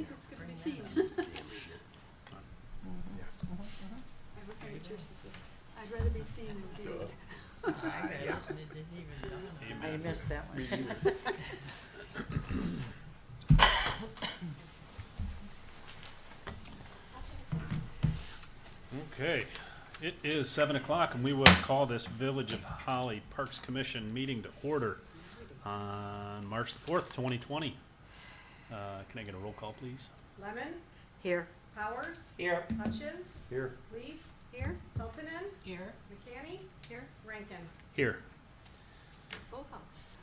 think it's gonna be seen. I would think it's yours to say. I'd rather be seen than viewed. I missed that one. Okay, it is 7 o'clock and we will call this Village of Holly Parks Commission meeting to order on March the 4th, 2020. Can I get a roll call, please? Lemon, Here. Powers, Here. Hutchins, Here. Lees, Here, Peltonen, Here. McCanny, here, Rankin. Here. full house.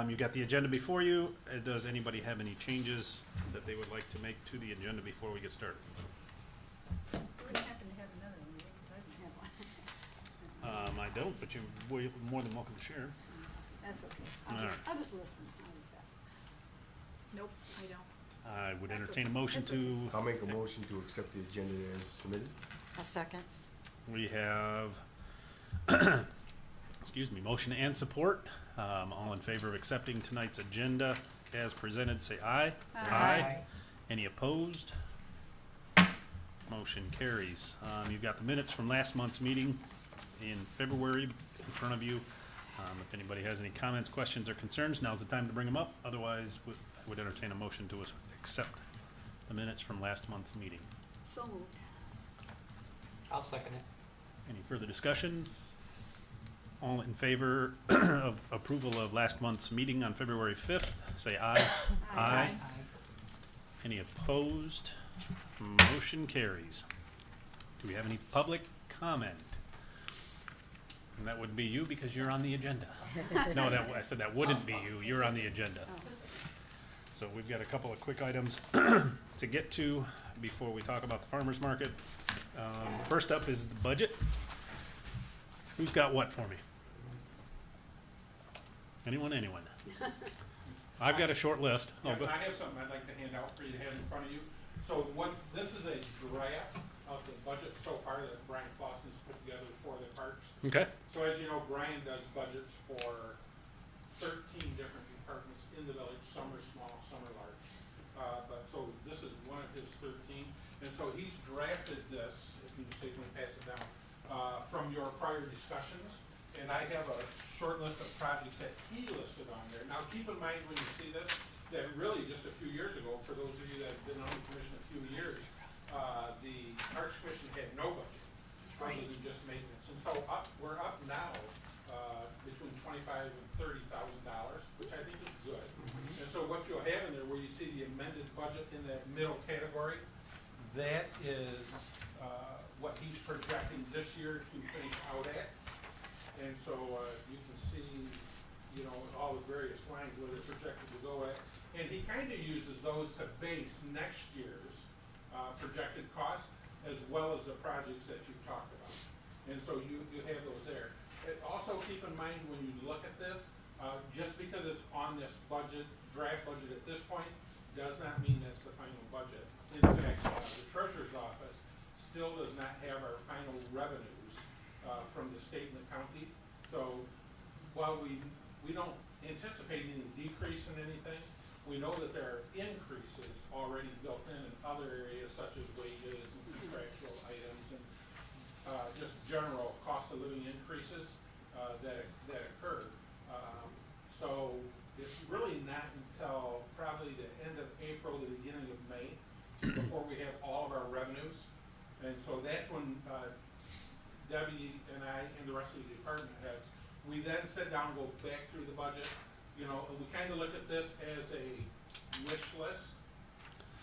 You got the agenda before you. Does anybody have any changes that they would like to make to the agenda before we get started? We happen to have another one, because I didn't have one. I don't, but you're more than welcome to share. That's okay. All right. I'll just listen. I'll leave that. Nope, I don't. I would That's entertain a okay. motion That's to, I'll make a motion to accept the agenda as submitted. A second. we have, excuse me, motion and support. All in favor of accepting tonight's agenda as presented, say aye. Aye. Any opposed? Motion carries. You've got the minutes from last month's meeting in February in front of you. If anybody has any comments, questions, or concerns, now's the time to bring them up. Otherwise, I would entertain a motion to accept the minutes from last month's meeting. So moved. I'll second it. Any further discussion? All in favor of approval of last month's meeting on February 5th, say aye. Aye. Any opposed? Motion carries. Do we have any public comment? And that would be you because you're on the agenda. No, I said that wouldn't be you. You're on the agenda. So we've got a couple of quick items to get to before we talk about the farmer's market. First up is the budget. Who's got what for me? Anyone? I've got a short list. Oh, Yeah, go- I have something I'd like to hand out for you to have in front of you. So this is a draft of the budget so far that Brian Clausen has put together for the parks. Okay. So as you know, Brian does budgets for 13 different departments in the village. Some are small, some are large. But so this is one of his 13. And so he's drafted this, if you just take me pass it down, from your prior discussions. And I have a short list of projects that he listed on there. Now, keep in mind when you see this, that really just a few years ago, for those of you that have been on the commission a few years, the Parks Commission had no budget, other than just maintenance. And so we're up now between $25,000 and $30,000, which I think is good. And so what you'll have in there, where you see the amended budget in that middle category, that is what he's projecting this year to finish out at. And so you can see, you know, all the various lines where they're projected to go at. And he kind of uses those to base next year's projected costs, as well as the projects that you've talked about. And so you have those there. And also keep in mind when you look at this, just because it's on this budget, draft budget at this point, does not mean that's the final budget. In fact, the treasurer's office still does not have our final revenues from the state and the county. So while we don't anticipate any decrease in anything, we know that there are increases already built in other areas such as wages and contractual items and just general cost of living increases that occur. So it's really not until probably the end of April, the beginning of May, before we have all of our revenues. And so that's when Debbie and I and the rest of the department heads, we then sit down and go back through the budget, you know, and we kind of look at this as a wish list.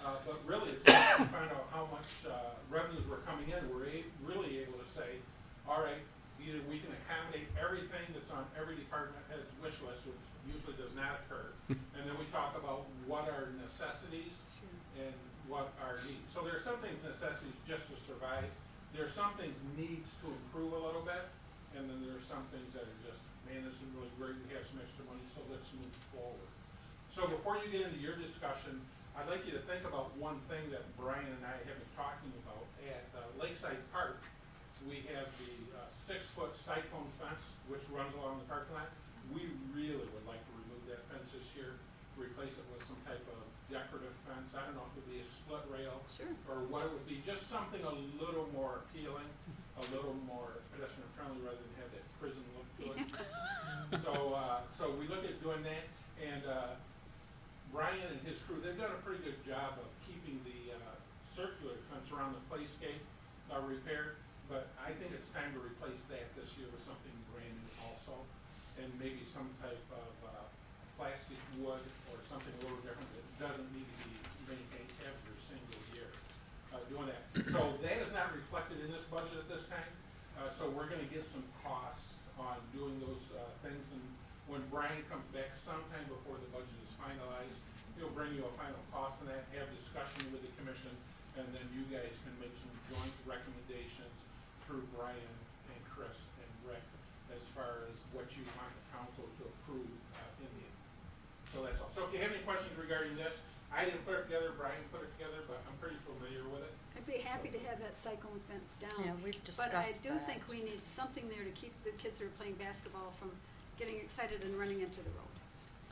But really, it's when we find out how much revenues were coming in, we're really able to say, all right, either we can accommodate everything that's on every department head's wish list, which usually does not occur. And then we talk about what are necessities and what are needs. So there are some things necessities just to survive. There are some things needs to improve a little bit, and then there are some things that are just, man, this is really great, we have some extra money, so let's move forward. So before you get into your discussion, I'd like you to think about one thing that Brian and I have been talking about. At Lakeside Park, we have the 6-foot cyclone fence, which runs along the parking lot. We really would like to remove that fence this year, replace it with some type of split rail. Sure. Or what it would be, just something a little more appealing, a little more pedestrian friendly rather than have that prison look to it. So we look at doing that, and Brian and his crew, they've done a pretty good job of keeping the circular fence around the playscape repaired, but I think it's time to replace that this year with something brand new also, and maybe some type of plastic wood or something a little different that doesn't need to be maintained every single year doing that. So that is not reflected in this budget at this time, so we're gonna get some costs on doing those things, and when Brian comes back sometime before the budget is finalized, he'll bring you a final cost on that, have discussion with the commission, and then you guys can make some joint recommendations through Brian and Chris and Rick as far as what you want the council to approve in the end. So that's all. So if you have any questions regarding this, I didn't put it together, Brian put it together, but I'm pretty familiar with it. I'd be happy to have that cyclone fence down. Yeah, we've But I discussed do that. think we need something there to keep the kids who are playing basketball from getting excited and running into the road.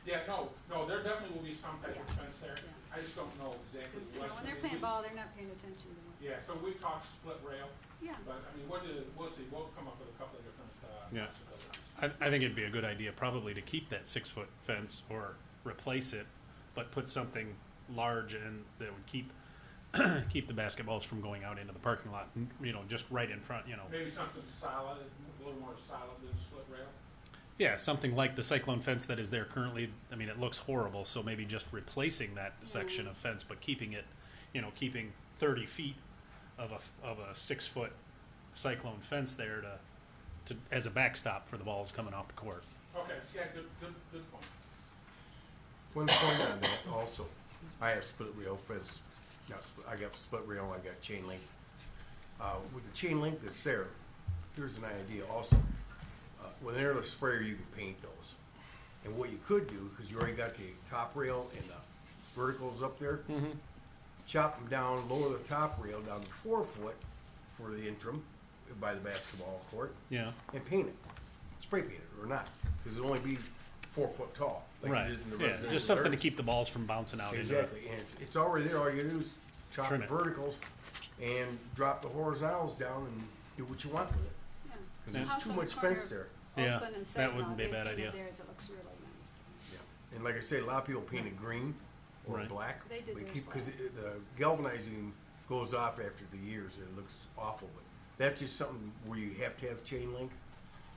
Yeah, no, there definitely will be some type of Yeah. fence there. Yeah. I just don't know exactly Because, what. when they're playing ball, they're not paying attention to it. Yeah, so we talked split rail, Yeah. but I mean, we'll see, we'll come up with a couple of different Yeah. possibilities. I think it'd be a good idea probably to keep that 6-foot fence or replace it, but put something large and that would keep keep the basketballs from going out into the parking lot, you know, just right in front, you know. Maybe something solid, a little more solid than split rail. Yeah, something like the cyclone fence that is there currently. I mean, it looks horrible, so maybe just replacing that section of fence, but keeping it, you know, keeping 30 feet of a 6-foot cyclone fence there to as a backstop for the balls coming off the court. Okay, yeah, good point. One point on that also, I have split rail fence, I got split rail, I got chain link. With the chain link that's there, here's an idea also. With an airless sprayer, you can paint those. And what you could do, because you already got the top rail and the verticals up there, chop them down, lower the top rail down to 4 foot for the interim by the basketball court, Yeah. and paint it. Spray paint it or not, because it'll only be 4 foot tall, like Right. it is in the Yeah, residential just something to area. keep the balls from bouncing out into it. Exactly, and it's already there, all you gotta do is chop Trim the it. verticals and drop the horizontals down and do what you want with it. Yeah. Because The there's house too on the much corner fence of there. Yeah, Oakland and that Saginaw, wouldn't be a they bad painted idea. theirs, it looks really nice. Yeah. And like I say, a lot of people paint it green or Right. black. They did theirs Because black. the galvanizing goes off after the years and it looks awful, but that's just something where you have to have chain link.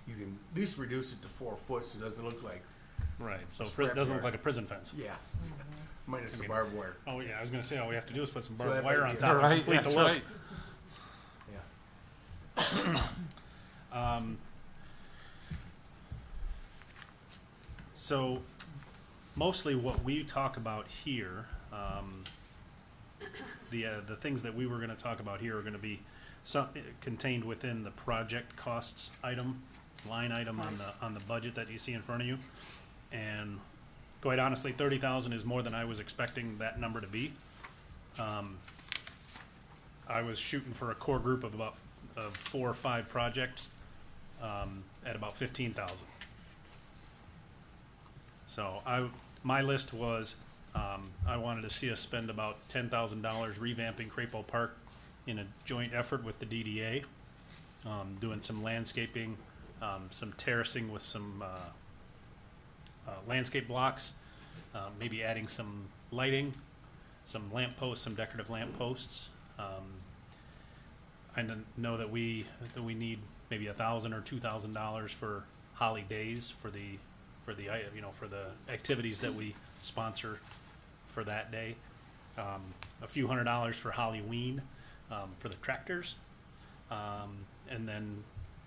You can at least reduce it to 4 foot so it doesn't look like, Right, so Scrap it doesn't look yard. like a prison fence. yeah, Mm-hmm. minus I the mean- barbed wire. Oh, yeah, I was gonna say, all we have to do is put some So barbed that wire might on be- top and Right, complete the that's look. right. Yeah. So, mostly what we talk about here, the things that we were gonna talk about here are gonna be contained within the project costs line item on the budget that you see in front of you. And quite honestly, 30,000 is more than I was expecting that number to be. I was shooting for a core group of about 4 or 5 projects, at about 15,000. So my list was, I wanted to see us spend about $10,000 revamping Crapo Park in a joint effort with the DDA, doing some landscaping, some terracing with some landscape blocks, maybe adding some lighting, some lamp posts, some decorative lamp posts. I know that we need maybe $1,000 or $2,000 for Holly Days for the activities that we sponsor for that day. A few $100s for Halloween, for the tractors. And then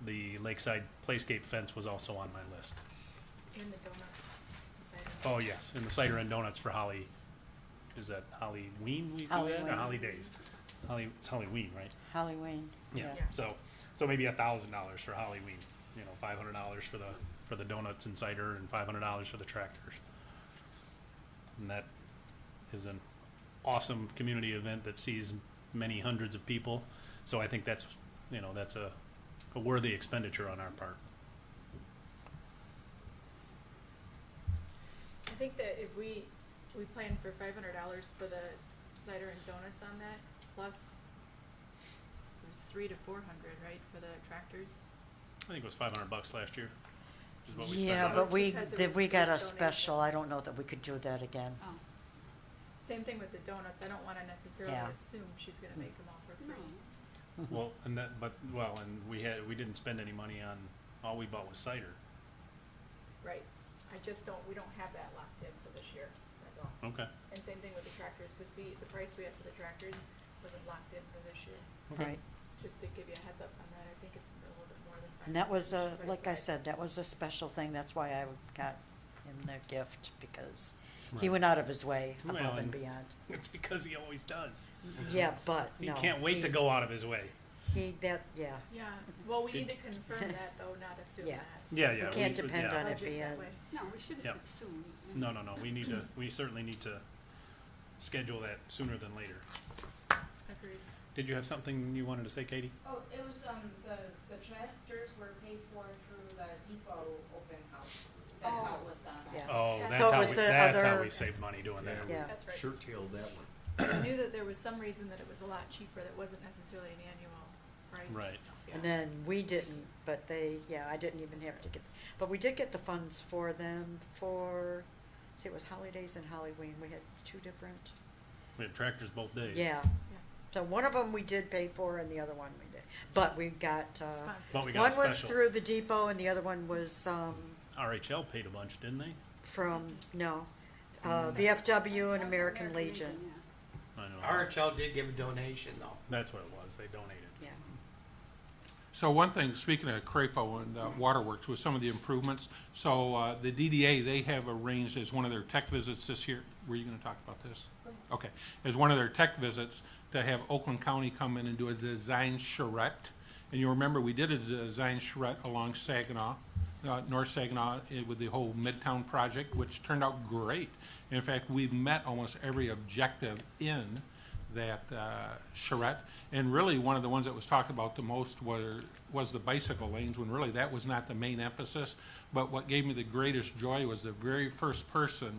the Lakeside Playscape fence was also on my list. And the donuts. inside. Oh, yes, and the cider and donuts for Holly, is that Halloween we do that, or Halloween. Holly Days? It's Halloween, right? Halloween. Yeah, Yeah. so maybe $1,000 for Halloween, $500 for the donuts and cider and $500 for the tractors. And that is an awesome community event that sees many hundreds of people, so I think that's a worthy expenditure on our part. I think that if we plan for $500 for the cider and donuts on that, plus there's $300 to $400, right, for the tractors? I think it was $500 last year, is what we spent Yeah, on but it. we, Because it that was we got a those special, I don't donations. know that we could do that again. Oh, Same thing with the donuts, I don't wanna necessarily Yeah. assume she's gonna make them all for no. free. Well, and that, but, well, and we didn't spend any money on, all we bought was cider. Right, we don't have that locked in for this year, that's all. Okay. And same thing with the tractors, the price we had for the tractors wasn't locked in for this year. Right. Just to give you a heads up on that, I think it's a little bit more than $500. And that was we a, should put like I aside. said, that was a special thing. That's why I got him the gift, because he Right. went out of his way Well, above and and- beyond. It's because he always does. Yeah, but He no. can't wait to go out of his way. Yeah. Yeah, well, we Did- need to confirm that though, not assume Yeah. that. Yeah, yeah. We can't depend yeah. on it Budget being, that way. No, we shouldn't Yep. assume. No, we certainly need to schedule that sooner than later. Agreed. Did you have something you wanted to say, Katie? Oh, it was, the tractors were paid for through the depot open house. That's how it was done. Yeah. Oh, Yeah. that's So it how was we, the that's how other- we save money doing that. Yeah. That's right. Shirt-tailed that one. I knew that there was some reason that it was a lot cheaper, that wasn't necessarily an annual price. Right. Yeah. and then we didn't, but I didn't even have to get, but we did get the funds for them for, see, it was holidays and Halloween. We had two different, We had tractors both days. yeah. Yeah. So one of them we did pay for and the other one we did. But we got, Sponsors. But we got a one was special. through the depot and the other one was, RHL paid a bunch, didn't they? from, no, VFW and American Legion. I know. RHL did give a donation though. That's what it was. They donated. Yeah. So one thing, speaking of Crapo and Waterworks, with some of the improvements, so the DDA, they have arranged as one of their tech visits this year, were you gonna talk about this? Okay, as one of their tech visits, to have Oakland County come in and do a design charrette. And you remember, we did a design charrette along Saginaw, North Saginaw, with the whole Midtown project, which turned out great. In fact, we've met almost every objective in that charrette. And really, one of the ones that was talked about the most was the bicycle lanes, when really that was not the main emphasis. But what gave me the greatest joy was the very first person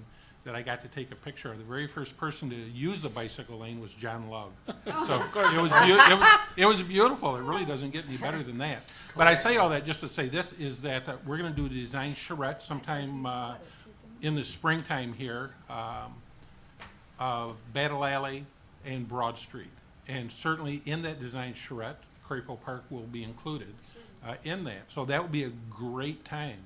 that I got to take a picture of. The very first person to use the bicycle lane was John Love. So it was beautiful. It really doesn't get any better than that. But I say all that just to say this is that we're going to do a design charrette sometime in the springtime here of Battle Alley and Broad Street. And certainly in that design charrette, Crapo Park will be included in that. So that would be a great time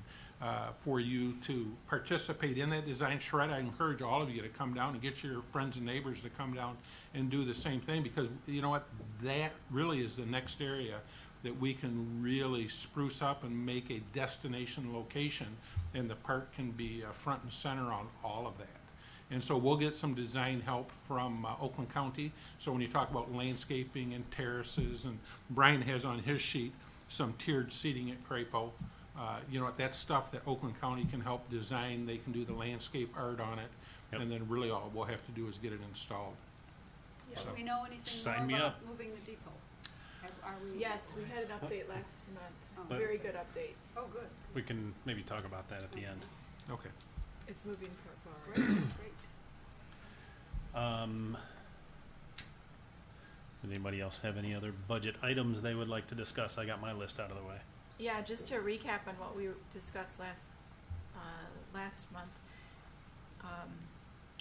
for you to participate in that design charrette. I encourage all of you to come down and get your friends and neighbors to come down and do the same thing, because you know what, that really is the next area that we can really spruce up and make a destination location, and the park can be front and center on all of that. And so we'll get some design help from Oakland County. So when you talk about landscaping and terraces, and Brian has on his sheet some tiered seating at Crapo, you know, that's stuff that Oakland County can help design. They can do the landscape art on it. Yep. And then really all we'll have to do is get it installed. Yeah. Do we know anything Sign more me about up. moving the depot? Are we? Yes, we had an update last month, Oh. very good update. Oh, good. We can maybe talk about that at the end. Okay. It's moving forward. Great, great. Does anybody else have any other budget items they would like to discuss? I got my list out of the way. Yeah, just to recap on what we discussed last month.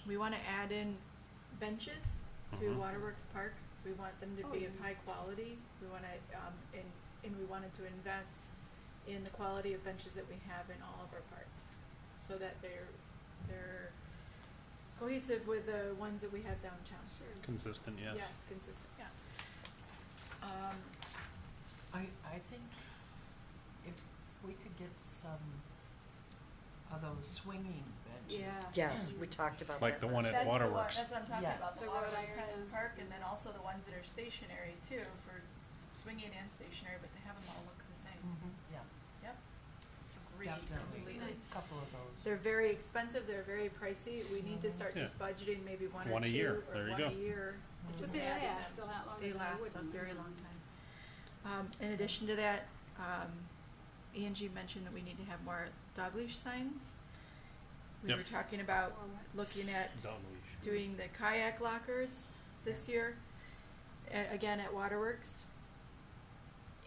We wanna add in benches to Mhm. Waterworks Park. We want them to Oh, be of yeah. high quality. We wanna, and we wanted to invest in the quality of benches that we have in all of our parks, so that they're cohesive with the ones that we have downtown. Sure. Consistent, yes. Yes, consistent, yeah. I think if we could get some of those swinging benches. Yeah. Yes, we talked about that. Like the one last at That's the one- Waterworks. That's what I'm talking Yes. about, the The wrought Waterworks iron, Park, and then also the ones that are stationary too, for swinging and stationary, but they have them all look the same. Yeah, Yep. Agreed, definitely. completely. Nice. Couple of those. They're very expensive, they're very pricey, we need to start Yeah. just budgeting maybe one or One a two, year. or There you one go. a year, and But just they adding last them. a lot longer They than last a wooden. very long time. In addition to that, Angie mentioned that we need to have more dog leash signs. We Yep. were talking about Or what? looking at Dog leash. doing the kayak lockers this year, again at Waterworks.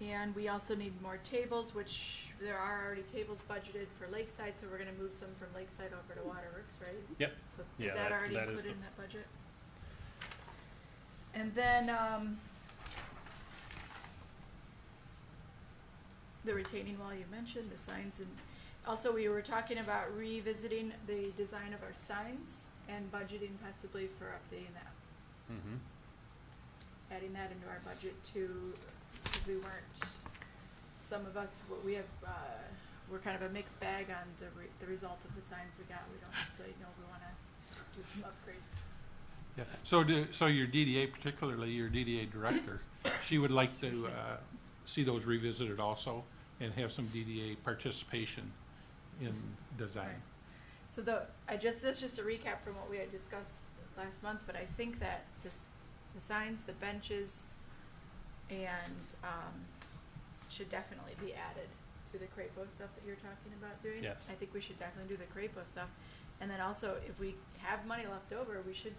And we also need more tables, which there are already tables budgeted for Lakeside, so we're gonna move some from Lakeside over to Waterworks, right? Yep. So Yeah, is that that- already that is included the- in that budget? And then, the retaining wall you mentioned, the signs, and also we were talking about revisiting the design of our signs and budgeting possibly for updating that, Mm-hmm. adding that into our budget too, because we weren't, some of us, we have, we're kind of a mixed bag on the result of the signs we got. We don't necessarily know if we wanna do some upgrades. Yeah. So your DDA, particularly your DDA director, she would like to see those revisited also and have some DDA participation in design. Right. So that's just a recap from what we had discussed last month, but I think that the signs, the benches, and, should definitely be added to the Crapo stuff that you're talking about doing. Yes. I think we should definitely do the Crapo stuff. And then also, if we have money left over, we should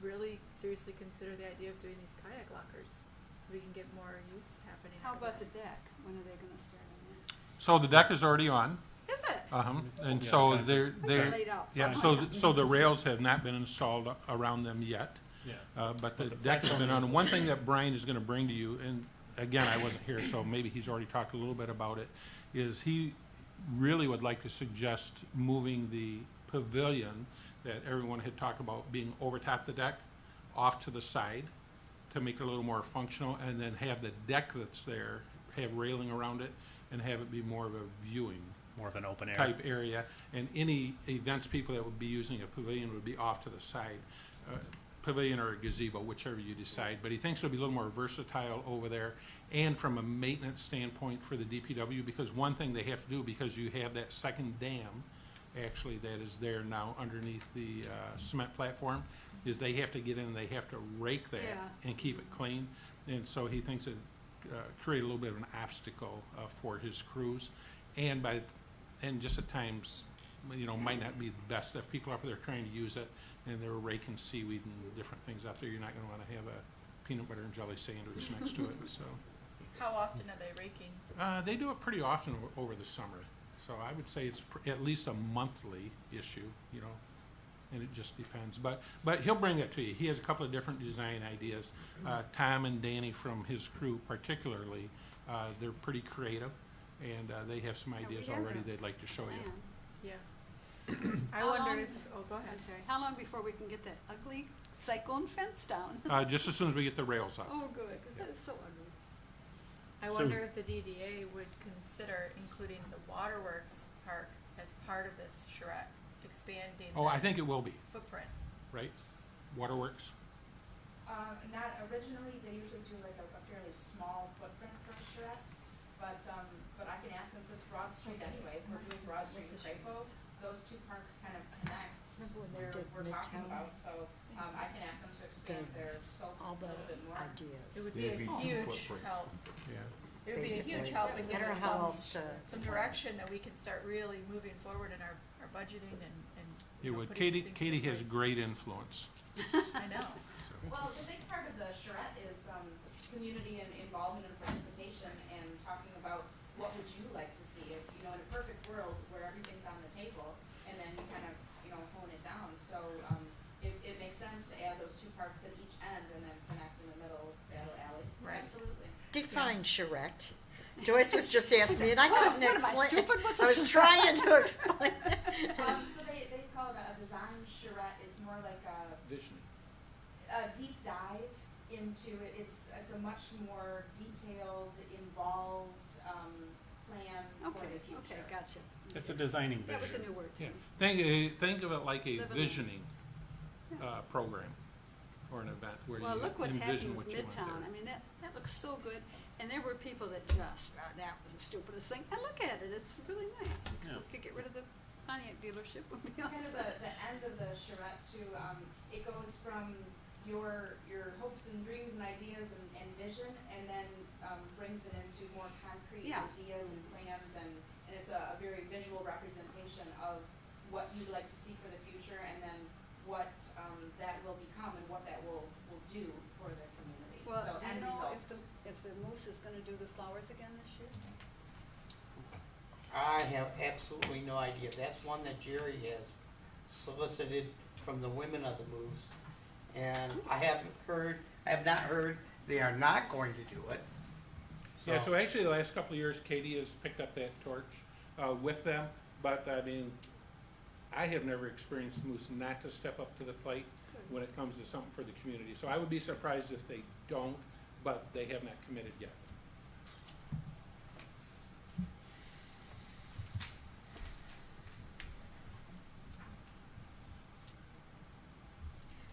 really seriously consider the idea of doing these kayak lockers, so we can get more use happening. How out of about the that. deck? When are they gonna start on So the deck is already on, that? Is it? and Yeah, so okay. they're, They laid out yeah, fine. so the rails have not been installed around them yet. Yeah. But the the deck has been platform on. One thing that Brian is gonna bring to you, and again, I wasn't here, so maybe he's already talked a little bit about it, is he really would like to suggest moving the pavilion that everyone had talked about being over top the deck, off to the side, to make it a little more functional, and then have the deck that's there, have railing around it, and have it be more of a viewing More of an open air. type area, and any events people that would be using a pavilion would be off to the side. Pavilion or a gazebo, whichever you decide, but he thinks it'll be a little more versatile over there, and from a maintenance standpoint for the DPW, because one thing they have to do, because you have that second dam, actually, that is there now underneath the cement platform, is they have to get in, they have to rake that Yeah. and keep it clean, and so he thinks it create a little bit of an obstacle for his crews, and just at times, might not be the best if people are up there trying to use it and they're raking seaweed and different things out there. You're not going to want to have a peanut butter and jelly sandwich next to it. So How often are they raking? they do it pretty often over the summer. So I would say it's at least a monthly issue, and it just depends. But he'll bring that to you. He has a couple of different design ideas. Tom and Danny from his crew particularly, they're pretty creative, and they have some Yeah, we ideas have already a they'd like to show you. Plan. Yeah. I How wonder long- if, go ahead. I'm sorry, how long before we can get that ugly cyclone fence down? Just as soon as we get the rails up. Oh, good, because that is so ugly. I So- wonder if the DDA would consider including the Waterworks Park as part of this charrette, expanding Oh, I the think it will be, footprint. right? Waterworks? Not originally, they usually do like a fairly small footprint for a charrette, but I can ask them, since Broad Street anyway, if we're doing Broad Street and Crapo, those two parks kind of connect. Remember when they where did we're talking Midtown? about, so, I can ask them to expand their scope a All the little bit more. ideas. It would be a It'd be two huge footprints. help. Yeah. It would be a huge Basically. help That and was give I don't us know how else to. some direction that we can start really moving forward in our budgeting and It would. putting these Katie things in has place. great influence. I know. Well, the big part of the charrette is, community and involvement and participation and talking about what would you like to see if, in a perfect world where everything's on the table and then you kind of, hone it down. So, it makes sense to add those two parks at each end and then connect in the middle, Battle Alley. Right. Absolutely. Define charrette. Joyce was just asking me, and I couldn't what am I, explain. stupid? What's I a was trying to explain. So they call it a design charrette is more like Visioning. a deep dive into it. It's a much more detailed, involved, plan for Okay, the future. okay, gotcha. It's a designing That was a vision. new word to Yeah. me. Think of it like a Live and learn. visioning program or an event where you Well, look what envision happened what with you want Midtown. there. I mean, that looks so good. And there were people that just, that was the stupidest thing. And look at it, it's really nice. Yeah. We could get rid of the Pontiac dealership when we Kind of outside. the end of the charrette too, it goes from your hopes and dreams and ideas and vision, and then brings it into more concrete Yeah. ideas and plans, and it's a very visual representation of what you'd like to see for the future, and then what that will become and what that will do is gonna do the flowers again this year? I have absolutely no idea. That's one that Jerry has solicited from the women of the moves. And I have not heard they are not going to do it. Yeah, so actually the last couple of years, Katie has picked up that torch with them, but I mean, I have never experienced the Moose not to step up to the plate when it comes to something for the community. So I would be surprised if they don't, but they have not committed yet.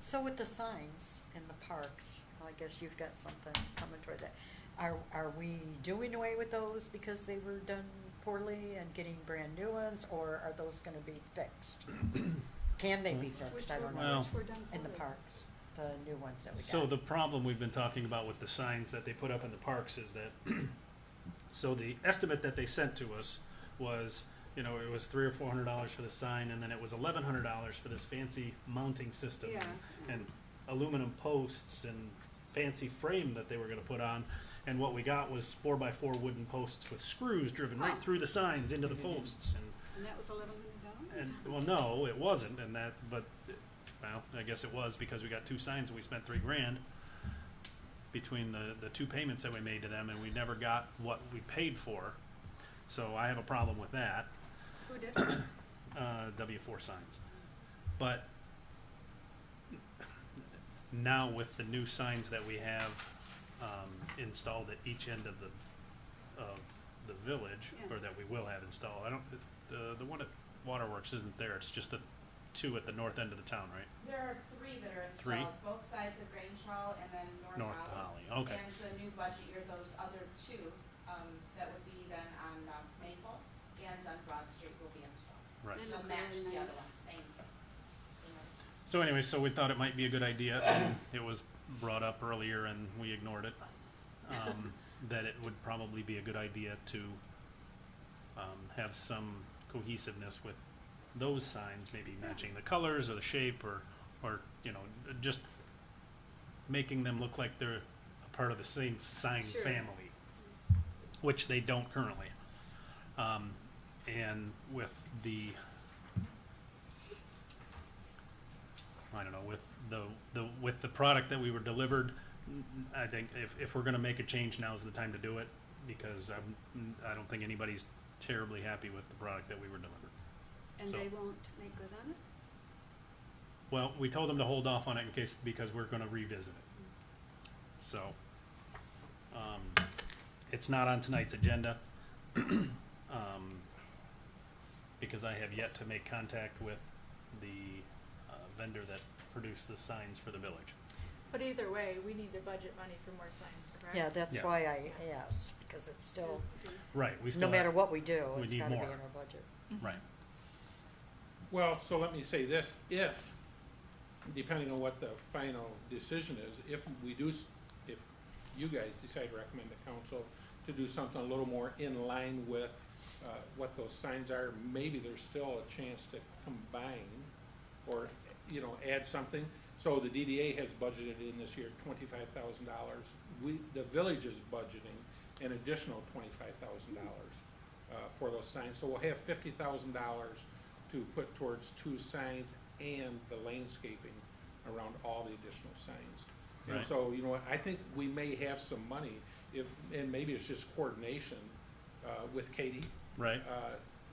So with the signs in the parks, I guess you've got something coming toward that. Are we doing away with those because they were done poorly and getting brand new ones, or are those gonna be fixed? Can they be fixed? I don't know. Well- Which were done In the poorly. parks, the new ones that we got. So the problem we've been talking about with the signs that they put up in the parks is that, so the estimate that they sent to us was, you know, it was $300 or $400 for the sign, and then it was $1,100 for this fancy mounting system. Yeah. And aluminum posts and fancy frame that they were gonna put on. And what we got was 4x4 wooden posts with screws driven right through the signs into the posts. And that was $1,100? And, well, no, it wasn't, and that, but, well, I guess it was because we got 2 signs and we spent $3,000 between the 2 payments that we made to them, and we never got what we paid for. So I have a problem with that. Who did? W4 signs. But now with the new signs that we have installed at each end of the village, Yeah. or that we will have installed, I don't, the one at Waterworks isn't there, it's just the 2 at the north end of the town, right? There are 3 that are Three? installed, both sides of Grange Hall and then North Holly. Okay. And the new budget year, those other 2, that would be then on Maple and on Broad Street will be installed. Right. They They'll look match really the other nice. one, same. So anyway, so we thought it might be a good idea, and it was brought up earlier and we ignored it, that it would probably be a good idea to have some cohesiveness with those signs, maybe matching the colors or the shape, or you know, just making them look like they're a part of the same sign Sure. family, which they don't currently. And with the, I don't know, with the product that we were delivered, I think if we're gonna make a change, now's the time to do it, because I don't think anybody's terribly happy with the product that we were delivered. And So- they won't make good on it? Well, we told them to hold off on it in case, because we're gonna revisit it. So, it's not on tonight's agenda, because I have yet to make contact with the vendor that produced the signs for the village. But either way, we need to budget money for more signs, correct? Yeah, that's Yeah. why I asked, because it's still, Right, we still no matter have- what we do, we it's need gotta be in more. our budget. Right, Well, so let me say this, if, depending on what the final decision is, if you guys decide to recommend the council to do something a little more in line with what those signs are, maybe there's still a chance to combine or, you know, add something. So the DDA has budgeted in this year $25,000. The village is budgeting an additional $25,000 for those signs. So we'll have $50,000 to put towards 2 signs and the landscaping around all the additional signs. And Right. so, you know what, I think we may have some money and maybe it's just coordination with Katie. right,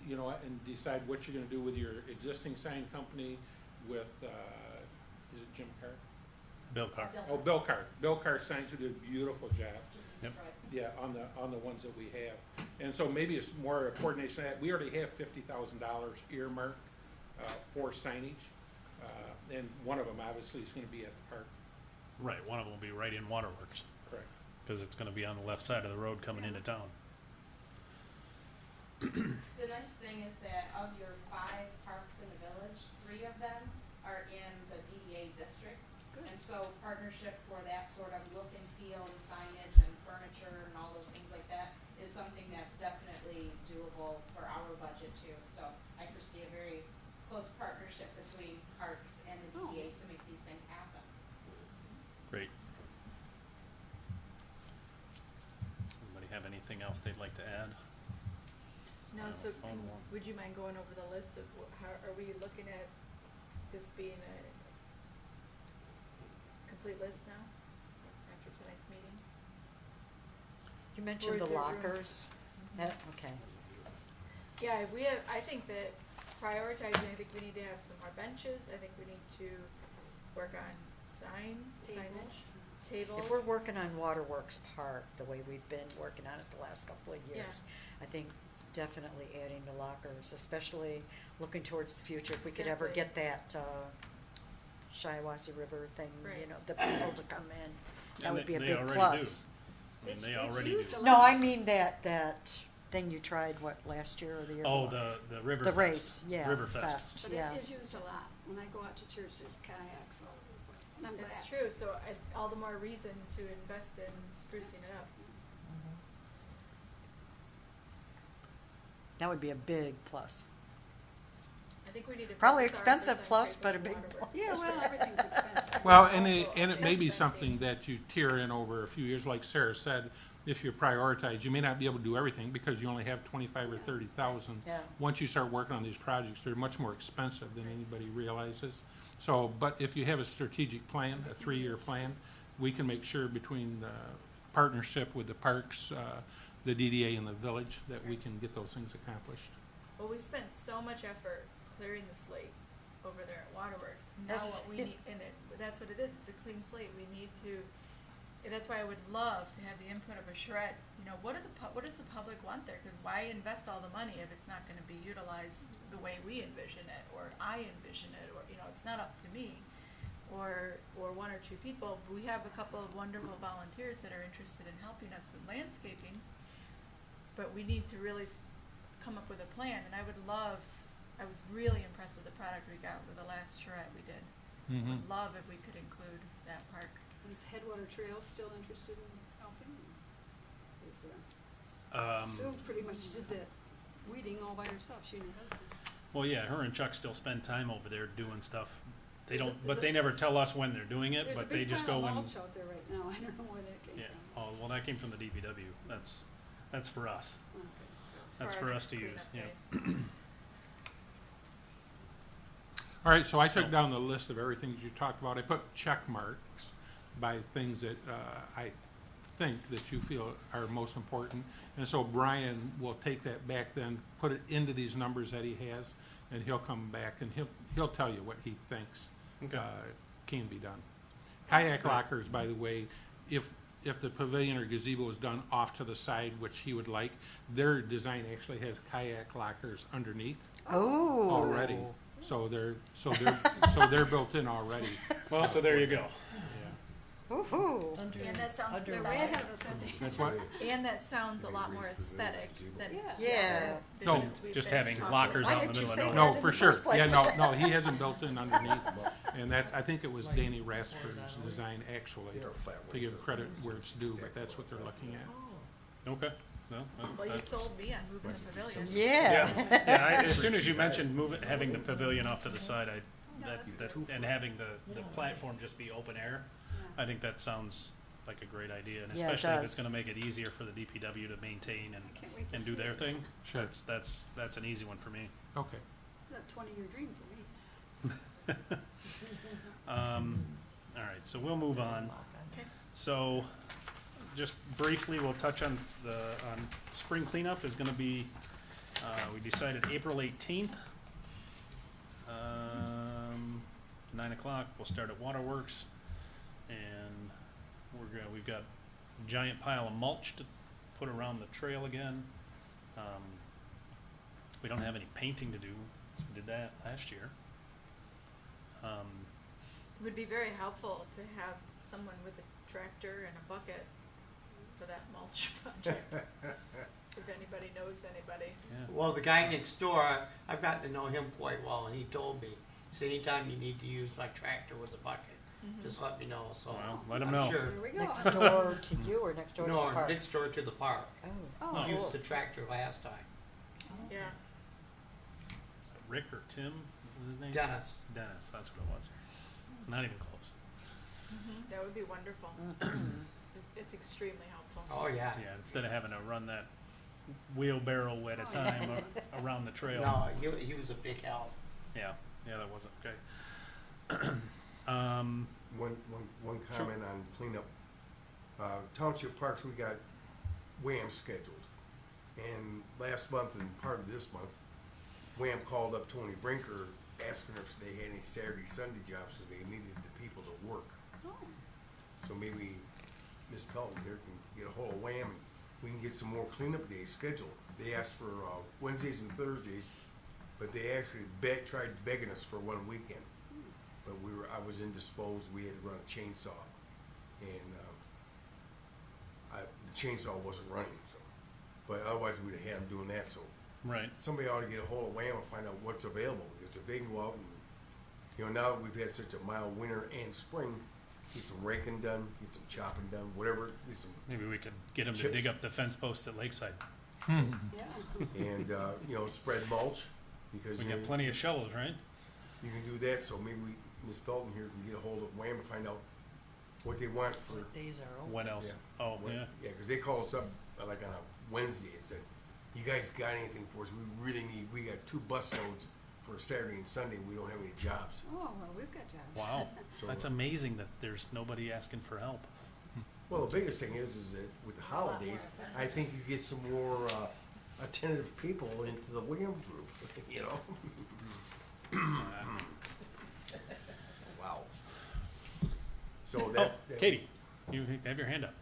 You know, and decide what you're gonna do with your existing sign company with, is it Jim Carr? Bill Carr. Oh, Bill Carr. Bill Carr Signs, who did a beautiful job. Yep. Yeah, on the ones that we have. And so maybe it's more a coordination of that. We already have $50,000 earmarked for signage. And one of them obviously is gonna be at the park. Right, one of them will be right in Waterworks, Correct. because it's gonna be on the left side of the road coming into town. The nice thing is that of your 5 parks in the village, 3 of them are in the DDA district. And so partnership for that sort of look and feel and signage and furniture and all those things like that is something that's definitely doable for our budget too. So I foresee a very close partnership between parks and the DDA to make these things happen. Great. anything else they'd like to add? No, Final so phone wall. would you mind going over the list of how, are we looking at this being a complete list now, after tonight's meeting? You mentioned Or the is there room? lockers. Okay. Yeah, we have, I think that prioritizing, I think we need to have some more benches, I think we need to work on signage, tables. If we're working on Waterworks Park, the way we've been working on it the last couple of years, I think definitely adding the lockers, especially looking towards the future, if we could ever Exactly. get that, Shiawassee River thing, you Right. know, the people to come in, that And would be a they big already plus. do. I mean, It's- they it's already used do. a lot. No, I mean that thing you tried, what, last year or the year Oh, before? the River The Fest. race, yeah, River Fest. But yeah. it is used a lot. When I go out to church, there's kayaks all over the place. And I'm glad. It's true, so all the more reason to invest in sprucing it up. That would be a big plus. I think we need to. Probably focus our expensive efforts on plus, Craig but a and big Waterworks. plus. Yeah, well, everything's expensive. Well, Also, and it may be fencing. something that you tier in over a few years, like Sarah said, if you prioritize, you may not be able to do everything because you only have 25 or 30,000. Yeah. Once you start working on these projects, they're much more expensive than anybody realizes. So, but if you have a strategic plan, a 3-year plan, we can make sure between the partnership with the parks, the DDA and the village, that we can get those things accomplished. Well, we spent so much effort clearing the slate over there at Waterworks. Now That's- what we need, and that's what it is, it's a clean slate. We need to, and that's why I would love to have the input of a charrette. You know, what does the public want there? Because why invest all the money if it's not gonna be utilized the way we envision it, or I envision it, or, you know, it's not up to me, or 1 or 2 people. We have a couple of wonderful volunteers that are interested in helping us with landscaping, but we need to really come up with a plan, and I was really impressed with the product we got with the last charrette we did. Mhm. Would love if we could include that park. Is Headwater Trail still interested in helping? Is, Sue pretty much did the weeding all by herself, she and her husband. Well, yeah, her and Chuck still spend time over there doing stuff. They There's a- don't, there's but a- they never tell us when they're doing it, There's a but they big just pile go of and, mulch out there right now, I don't know where that came yeah. from. Oh, well, that came from the DPW. That's for us. Okay. That's Part for of us to use, cleanup yeah. day. All right, so I took down the list of everything that you talked about. I put check marks by things that I think that you feel are most important. And so Brian will take that back then, put it into these numbers that he has, and he'll come back and he'll tell you what he thinks Okay. can be done. Kayak lockers, by the way, if the pavilion or gazebo is done off to the side, which he would like, their design actually has kayak lockers underneath Oh. already. So they're built in already. Well, so there you go. Woo-hoo. And that sounds, Under They're that. way ahead of us, aren't they? That's what, and that sounds a lot more aesthetic than. Yeah. Yeah. the No, visions we've just been having talking lockers about. out in the Why middle of didn't you say nowhere. no, in for the sure. first place. Yeah, no, he hasn't built in underneath. And I think it was Danny Rasford's design actually, They're flat to give ones. credit where it's due, but that's what they're looking at. Okay. No, Well, you that's- sold me on moving the pavilion. Yeah. Yeah, as soon as you mentioned having the pavilion off to the side, No, that's and having the platform just be open air, I think that sounds like a great idea, and Yeah, it especially if does. it's gonna make it easier for the DPW to maintain I can't wait to and do see their it. thing. Sure. That's an easy one for me. Okay. It's a 20-year dream for me. All right, so we'll move on. Okay. So, just briefly, we'll touch on spring cleanup is gonna be, we decided April 18th. 9 o'clock, we'll start at Waterworks, and we've got a giant pile of mulch to put around the trail again. We don't have any painting to do, so we did that last year. It would be very helpful to have someone with a tractor and a bucket for that mulch project. If anybody knows anybody. Yeah. Well, the guy next door, I've gotten to know him quite well, and he told me, he said, anytime you need to use my tractor with a bucket, just let me know, so. Well, let him I'm know. sure. Here we go. Next door to you or next door to the No, park? next door to the park. Oh. Oh, He used cool. the tractor last time. Yeah. Is it Rick or Tim? What was his name? Dennis. Dennis, that's what it was. Not even close. That would be wonderful. it's extremely helpful. Oh, yeah. Yeah, instead of having to run that wheelbarrow at a Oh, time around the trail. No, he was a big help. Yeah, that wasn't okay. One Sure. comment on cleanup. Township parks, we got WHAM scheduled. And last month and part of this month, WHAM called up Tony Brinker asking if they had any Saturday, Sunday jobs because they needed the people to work. Oh, So maybe Ms. Pelton here can get a hold of WHAM and we can get some more cleanup days scheduled. They asked for Wednesdays and Thursdays, but they actually tried begging us for one weekend. But I was indisposed, we had to run a chainsaw, and the chainsaw wasn't running, so. But otherwise, we'd have had them doing that, so Right. somebody ought to get a hold of WHAM and find out what's available, because if they can go out and, now that we've had such a mild winter and spring, get some raking done, get some chopping done, whatever, get some, Maybe we could get them to Chips. dig up the fence posts at Lakeside. yeah. and, spread mulch, because We got plenty of shovels, right? you can do that, so maybe Ms. Pelton here can get a hold of WHAM and find out what they want for. Days are open. What else? Yeah. Oh, yeah. Yeah, because they called us up like on a Wednesday and said, you guys got anything for us? We got 2 bus loads for Saturday and Sunday, we don't have any jobs. Oh, well, we've got jobs. Wow. So- That's amazing that there's nobody asking for help. Well, the biggest thing is that with the holidays, I think you get some more attentive people into the WHAM group, Wow. So Oh, that. Katie, you have your hand up.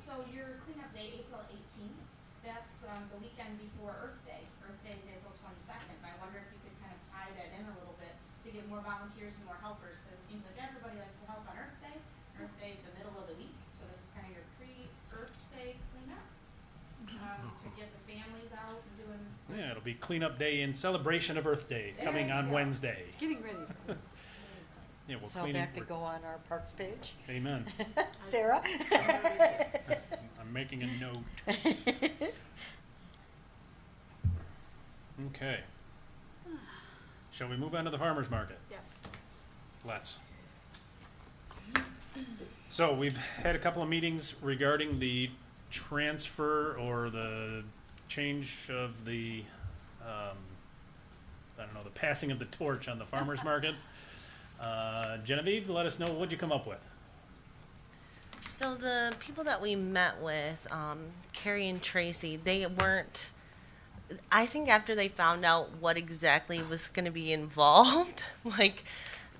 So your cleanup day, April 18th, that's the weekend before Earth Day. Earth Day is April 22nd. I wonder if you could kind of tie that in a little bit to get more volunteers and more helpers, because it seems like everybody likes to help on Earth Day. Earth Day is the middle of the week, so this is kind of your pre-Earth Day cleanup, to get the families out and doing. Yeah, it'll be cleanup day in celebration of Earth Day There coming you on go. Wednesday. Getting ready for it. Yeah, we'll So clean that it. could go on our parks page. Amen. Sarah? I'm making a note. Okay. Shall we move on to the farmer's market? Yes. Let's. So we've had a couple of meetings regarding the transfer or the change of the, the passing of the torch on the farmer's market. Genevieve, let us know, what'd you come up with? So the people that we met with, Carrie and Tracy, they weren't, I think after they found out what exactly was going to be involved, like,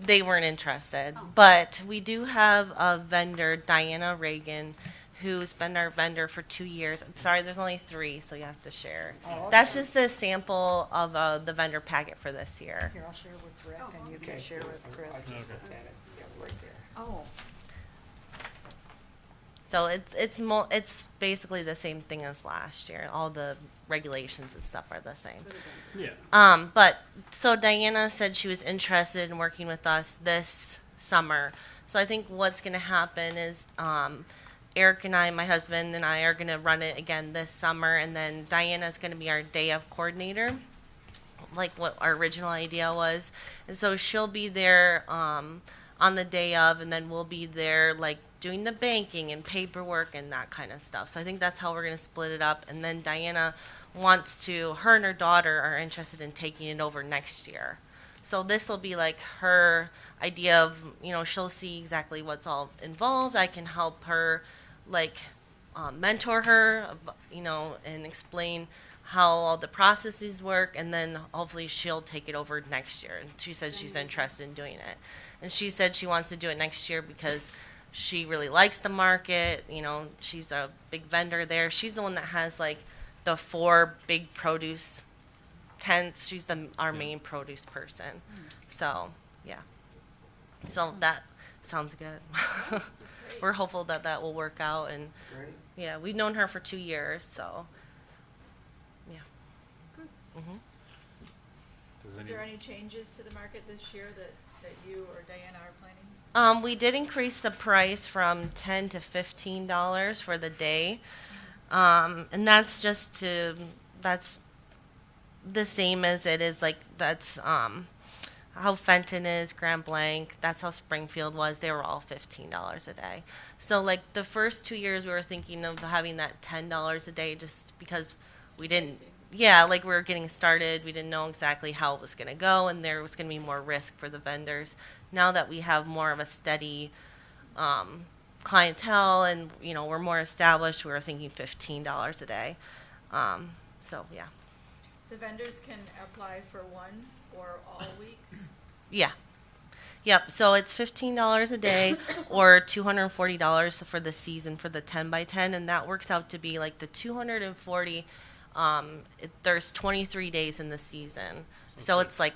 they weren't interested. Oh. But we do have a vendor, Diana Reagan, who's been our vendor for 2 years. Sorry, there's only 3, so you have to share. Oh, That's okay. just the sample of the vendor packet for this year. Here, I'll share with Rick Oh, and you Okay, can share with I Chris. just looked at it, yeah, right there. Oh, So it's basically the same thing as last year. All the regulations and stuff are the same. Could have been. Yeah. But so Diana said she was interested in working with us this summer. So I think what's going to happen is Eric and I, my husband and I, are going to run it again this summer, and then Diana's going to be our day of coordinator, like what our original idea was. And so she'll be there on the day of, and then we'll be there like doing the banking and paperwork and that kind of stuff. So I think that's how we're going to split it up. And then Diana her and her daughter are interested in taking it over next year. So this will be like her idea of, she'll see exactly what's all involved. I can help her, mentor her, and explain how all the processes work, and then hopefully she'll take it over next year. And she said she's interested in doing it. And she said she wants to do it next year because she really likes the market. She's a big vendor there. She's the one that has the 4 big produce tents. She's our main produce person. So, yeah. So that sounds good. We're hopeful that will work out. And Great. yeah, we've known her for 2 years, so yeah. Good. Mhm. Is there any changes to the market this year that you or Diana are planning? We did increase the price from $10 to $15 for the day. And that's that's the same as it is, that's, how Fenton is, Grand Blanc, that's how Springfield was. They were all $15 a day. So like the first 2 years we were thinking of having that $10 a day just because we didn't, yeah, like we were getting started. We didn't know exactly how it was going to go and there was going to be more risk for the vendors. Now that we have more of a steady clientele and, you know, we're more established, we were thinking $15 a day. So yeah. The vendors can apply for one or all weeks? Yeah. Yep. So it's $15 a day or $240 for the season for the 10 by 10, and that works out to be like the 240. There's 23 days in the season, so it's like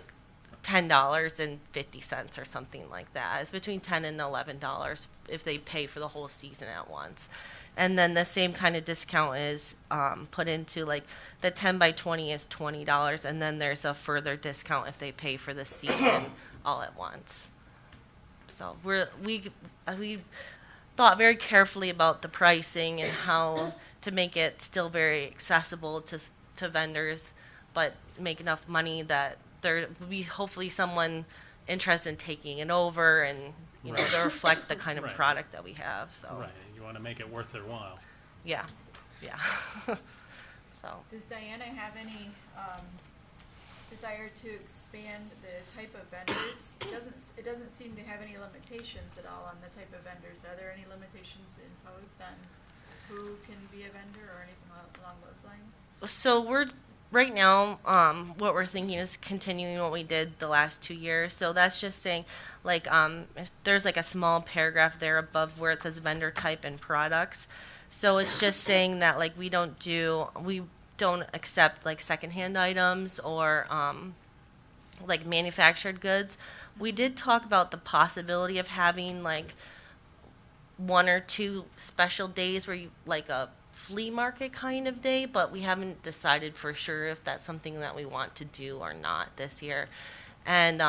$10.50 or something like that. It's between $10 and $11 if they pay for the whole season at once. And then the same kind of discount is put into like the 10 by 20 is $20, and then there's a further discount if they pay for the season all at once. So we thought very carefully about the pricing and how to make it still very accessible to vendors, but make enough money that there will be hopefully someone interested in taking it over and you know to reflect the kind of Right. product that we have. So. Right, you want to make it worth their while. Yeah, yeah. So, Does Diana have any desire to expand the type of vendors? It doesn't seem to have any limitations at all on the type of vendors. Are there any limitations imposed on who can be a vendor or anything along those lines? so we're right now. What we're thinking is continuing what we did the last 2 years. So that's just saying, like, if there's like a small paragraph there above where it says vendor type and products. So it's just saying that like we don't accept like secondhand items or like manufactured goods. We did talk about the possibility of having like 1 or 2 special days where you like a flea market kind of day, but we haven't decided for sure if that's something that we want to do or not this year. And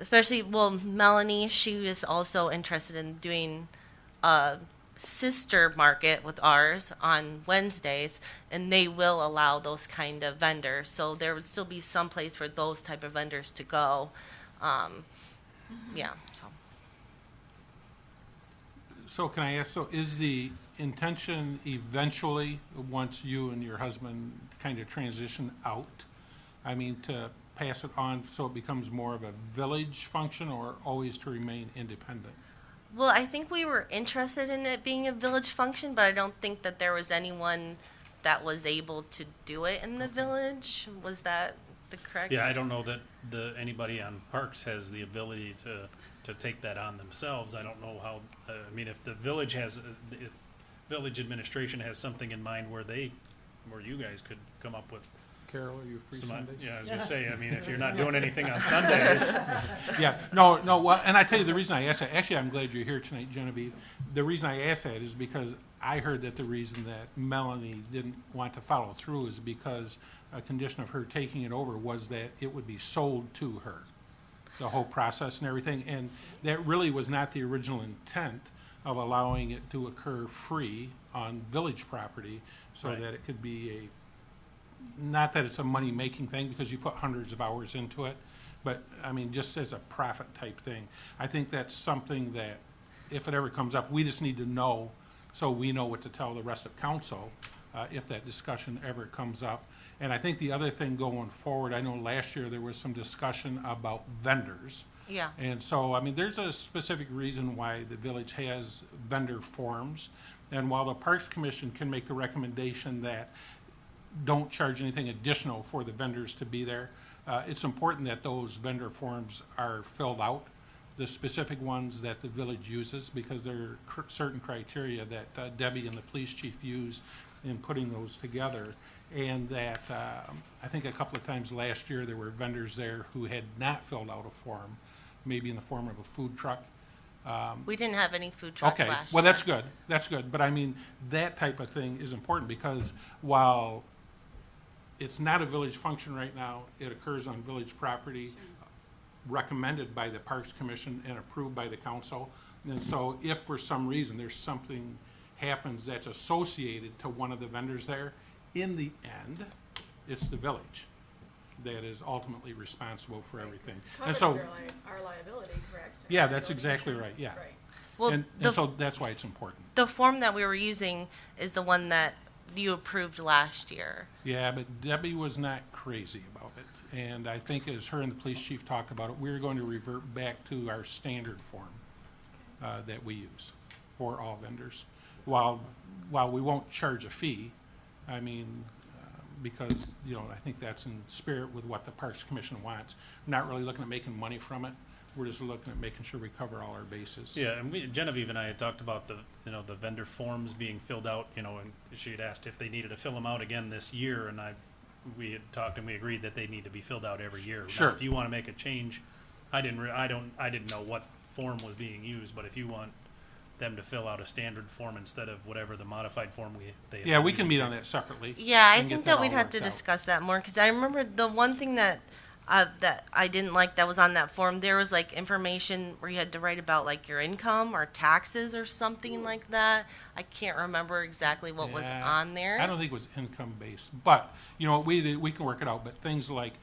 especially, well, Melanie, she was also interested in doing a sister market with ours on Wednesdays, and they will allow those kind of vendors. So there would still be some place for those type of vendors to go. Yeah, so. So can I ask, so is the intention eventually, once you and your husband kind of transition out, I mean, to pass it on so it becomes more of a village function or always to remain independent? Well, I think we were interested in it being a village function, but I don't think that there was anyone that was able to do it in the village. Was that the correct? Yeah, I don't know that anybody on Parks has the ability to take that on themselves. I don't know how, I mean, if the village if village administration has something in mind where you guys could come up with Carol, are you free some, Sundays? yeah, I was gonna say, I mean, if you're not doing anything on Sundays. Yeah, no, well, and I tell you the reason I asked that, actually, I'm glad you're here tonight, Genevieve. The reason I asked that is because I heard that the reason that Melanie didn't want to follow through is because a condition of her taking it over was that it would be sold to her, the whole process and everything, and that really was not the original intent of allowing it to occur free on village property, so Right. that it could be not that it's a money-making thing, because you put hundreds of hours into it, but, I mean, just as a profit type thing. I think that's something that, if it ever comes up, we just need to know, so we know what to tell the rest of council, if that discussion ever comes up. And I think the other thing going forward, I know last year there was some discussion about vendors. Yeah. And so, I mean, there's a specific reason why the village has vendor forms. And while the Parks Commission can make the recommendation that don't charge anything additional for the vendors to be there, it's important that those vendor forms are filled out, the specific ones that the village uses, because there are certain criteria that Debbie and the police chief use in putting those together. And that I think a couple of times last year there were vendors there who had not filled out a form, maybe in the form of a food truck. We didn't have any food trucks Okay, last well, year. that's good, that's good. But I mean, that type of thing is important, because while it's not a village function right now, it occurs on village property, recommended by the Parks Commission and approved by the council. And so if for some reason there's something happens that's associated to one of the vendors there, in the end, it's the village. that is ultimately responsible for everything. It's And covered so, under our liability, correct? Yeah, Our that's liability exactly insurance? right, yeah. Right. Well, and the, so that's why it's important. the form that we were using is the one that you approved last year. Yeah, but Debbie was not crazy about it. And I think as her and the police chief talked about it, we're going to revert back to our standard form that we use for all vendors. While we won't charge a fee, I mean, because, you know, I think that's in spirit with what the Parks Commission wants. We're not really looking at making money from it. We're just looking at making sure we cover all our bases. Yeah, and Genevieve and I had talked about the vendor forms being filled out, and she had asked if they needed to fill them out again this year, and we had talked and we agreed that they need to be filled out every year. Now, Sure. if you want to make a change, I didn't know what form was being used, but if you want them to fill out a standard form instead of whatever the modified form they Yeah, we can meet on that separately. Yeah, I and get think that all we'd have worked to out. discuss that more, because I remember the one thing that I didn't like that was on that form, there was like information where you had to write about like your income or taxes or something like that. I can't remember exactly what was Yeah, on there. I don't think it was income-based, but, you know, we can work it out, but things like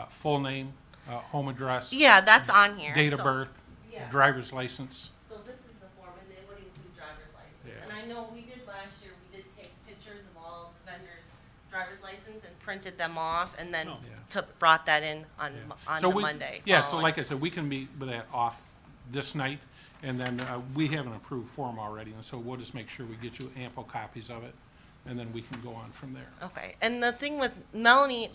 full name, home address, Yeah, that's on here. date of So- birth, Yeah. driver's license. So this is the form, and it would include driver's license. Yeah. And I know we did last year, we did take pictures of all the vendors' driver's license and printed them off, and then Oh. Yeah. brought that in on, Yeah. on So the we- Monday. Yeah, so following. like I said, we can meet with that off this night, and then we have an approved form already, and so we'll just make sure we get you ample copies of it, and then we can go on from there. Okay, and the thing with Melanie,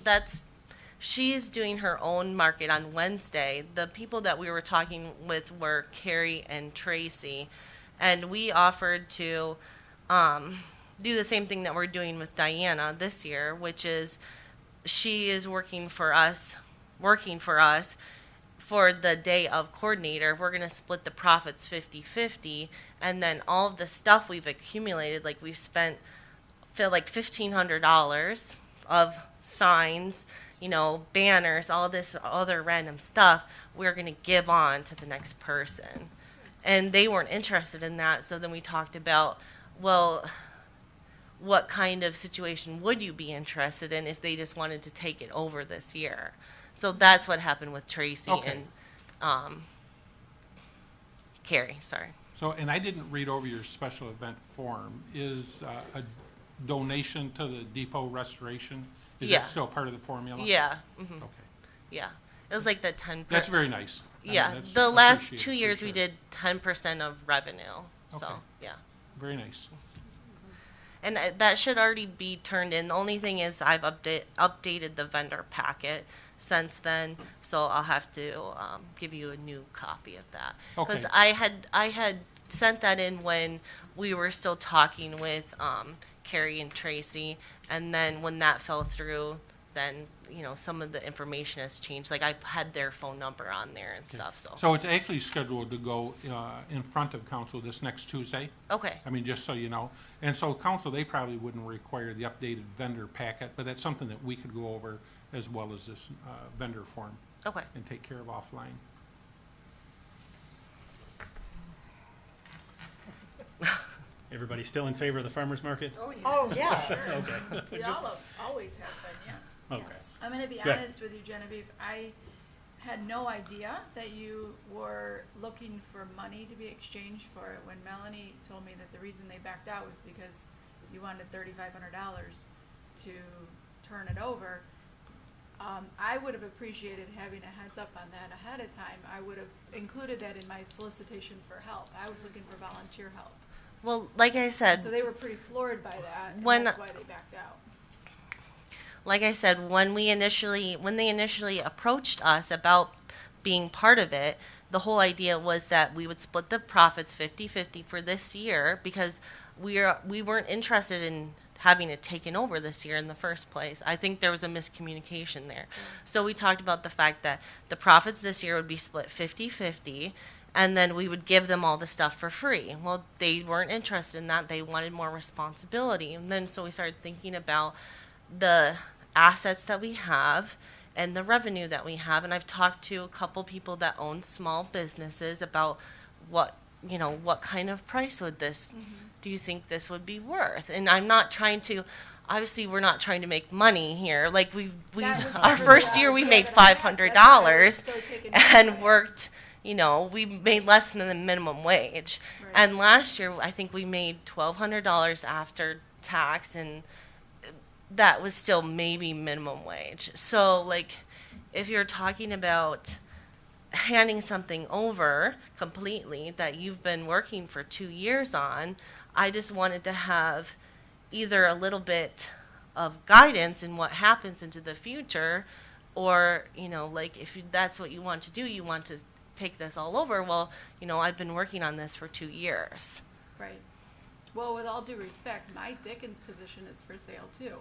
she's doing her own market on Wednesday. The people that we were talking with were Carrie and Tracy, and we offered to do the same thing that we're doing with Diana this year, which is she is working for us for the day of coordinator. We're going to split the profits 50-50, and then all of the stuff we've accumulated, like we've spent feel like $1,500 of signs, banners, all this other random stuff, we're going to give on to the next person. And they weren't interested in that, so then we talked about, well, what kind of situation would you be interested in if they just wanted to take it over this year? So that's what happened with Tracy Okay. and Carrie, sorry. So, and I didn't read over your special event form. Is a donation to the depot restoration, is Yeah. that still part of the formula? Yeah, hmm Okay. yeah. It was like the 10%. That's very nice. I mean, Yeah, that's the last appreciated 2 for years we sure. did 10% of revenue, so, Okay. yeah. Very nice. And that should already be turned in. The only thing is I've updated the vendor packet since then, so I'll have to give you a new copy of that. Because Okay. I had sent that in when we were still talking with Carrie and Tracy, and then when that fell through, then some of the information has changed. Like I had their phone number on there and stuff. So it's actually scheduled to go in front of council this next Tuesday. Okay. I mean, just so you know. And so council, they probably wouldn't require the updated vendor packet, but that's something that we could go over as well as this vendor form Okay. and take care of offline. Everybody still in favor of the farmer's market? Oh, yeah. Oh, yes. Okay. We Just- all always have been, yeah. Okay. I'm gonna be Go ahead. honest with you, Genevieve, I had no idea that you were looking for money to be exchanged for it. When Melanie told me that the reason they backed out was because you wanted $3,500 to turn it over, I would have appreciated having a heads up on that ahead of time. I would have included that in my solicitation for help. I was looking for volunteer help. Well, like I said, So they were pretty floored by that, and When- that's why they backed out. like I said, when they initially approached us about being part of it, the whole idea was that we would split the profits 50-50 for this year because we weren't interested in having it taken over this year in the first place. I think there was a miscommunication there. So we talked about the fact that the profits this year would be split 50-50, and then we would give them all the stuff for free. Well, they weren't interested in that. They wanted more responsibility. And then so we started thinking about the assets that we have and the revenue that we have. And I've talked to a couple people that own small businesses about what kind of price would this, do you think this would be worth? And I'm not trying to obviously we're not trying to make money here. Like we That was our never first the year we idea made that I had. $500 That's why I was so taken back by and it. worked, you know, we made less than the minimum wage. Right. And last year I think we made $1,200 after tax, and that was still maybe minimum wage. So like if you're talking about handing something over completely that you've been working for 2 years on, I just wanted to have either a little bit of guidance in what happens into the future, or, you know, like if that's what you want to do, you want to take this all over, well, you know, I've been working on this for 2 years. Right. Well, with all due respect, my Dickens position is for sale too.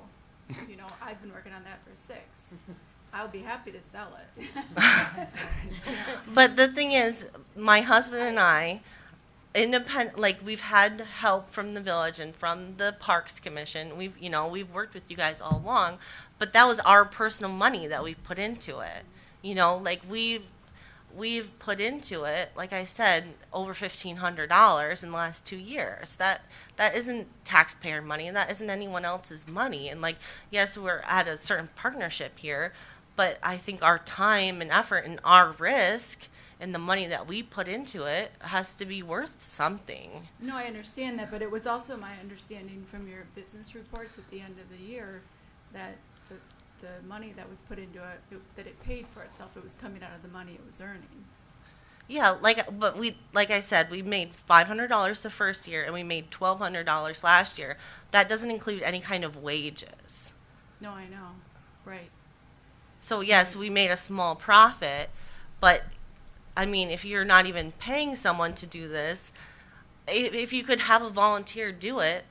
You know, I've been working on that for 6. I'll be happy to sell it. But the thing is, my husband and I, independent, like we've had help from the village and from the Parks Commission. We've worked with you guys all along, but that was our personal money that we've put into it. You know, like we've put into it, like I said, over $1,500 in the last 2 years. That isn't taxpayer money, and that isn't anyone else's money. And like, yes, we're at a certain partnership here, but I think our time and effort and our risk and the money that we put into it has to be worth something. No, I understand that, but it was also my understanding from your business reports at the end of the year that the money that was put into it, that it paid for itself. It was coming out of the money it was earning. Yeah, like I said, we made $500 the first year, and we made $1,200 last year. That doesn't include any kind of wages. No, I know. Right. So yes, we made a small profit, but I mean, if you're not even paying someone to do this, if you could have a volunteer do it,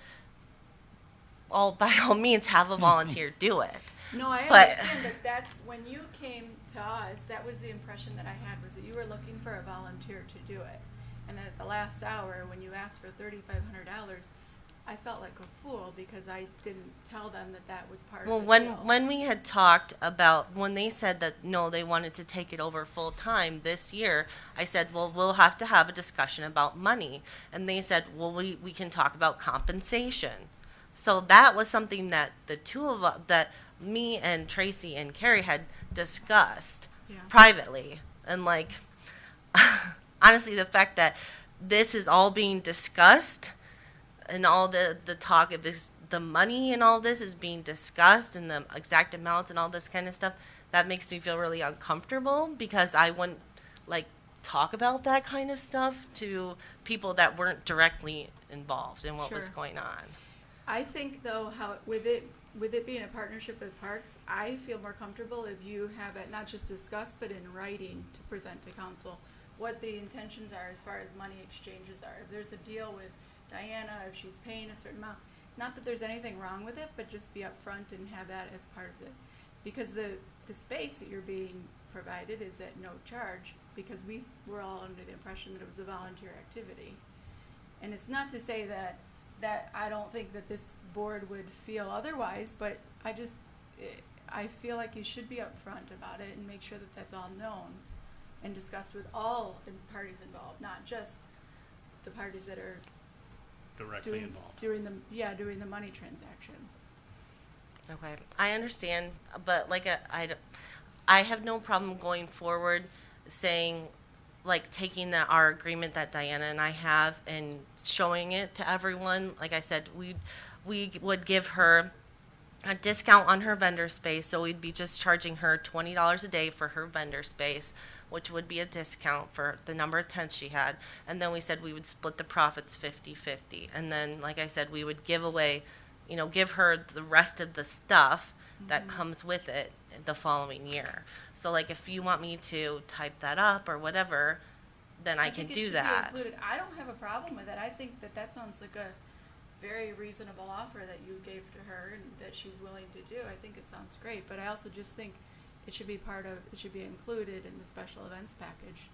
by all means, have a volunteer do it. No, I But- understand, but that's, when you came to us, that was the impression that I had, was that you were looking for a volunteer to do it. And at the last hour, when you asked for $3,500, I felt like a fool because I didn't tell them that that was part Well, of the deal. when we had talked about, when they said that no, they wanted to take it over full time this year, I said, well, we'll have to have a discussion about money. And they said, well, we can talk about compensation. So that was something that the two of us, that me and Tracy and Carrie had discussed Yeah. privately. And like, honestly, the fact that this is all being discussed and all the talk of the money and all this is being discussed and the exact amounts and all this kind of stuff, that makes me feel really uncomfortable because I wouldn't like talk about that kind of stuff to people that weren't directly involved in what was Sure. going on. I think though, how, with it being a partnership with Parks, I feel more comfortable if you have it not just discussed, but in writing to present to council what the intentions are as far as money exchanges are. If there's a deal with Diana, if she's paying a certain amount, not that there's anything wrong with it, but just be upfront and have that as part of it. Because the space that you're being provided is at no charge, because we were all under the impression that it was a volunteer activity. And it's not to say that I don't think that this board would feel otherwise, but I feel like you should be upfront about it and make sure that that's all known and discussed with all parties involved, not just the parties that are Directly involved. doing the money transaction. Okay, I understand, but like I have no problem going forward saying, like taking our agreement that Diana and I have and showing it to everyone. Like I said, we would give her a discount on her vendor space, so we'd be just charging her $20 a day for her vendor space, which would be a discount for the number of tents she had. And then we said we would split the profits 50-50. And then, like I said, we would give away, give her the rest of the stuff that comes with it the following year. So, like, if you want me to type that up or whatever, then I can think it do should be that. included. I don't have a problem with it. I think that sounds like a very reasonable offer that you gave to her and that she's willing to do. I think it sounds great, but I also just think it should be included in the special events package.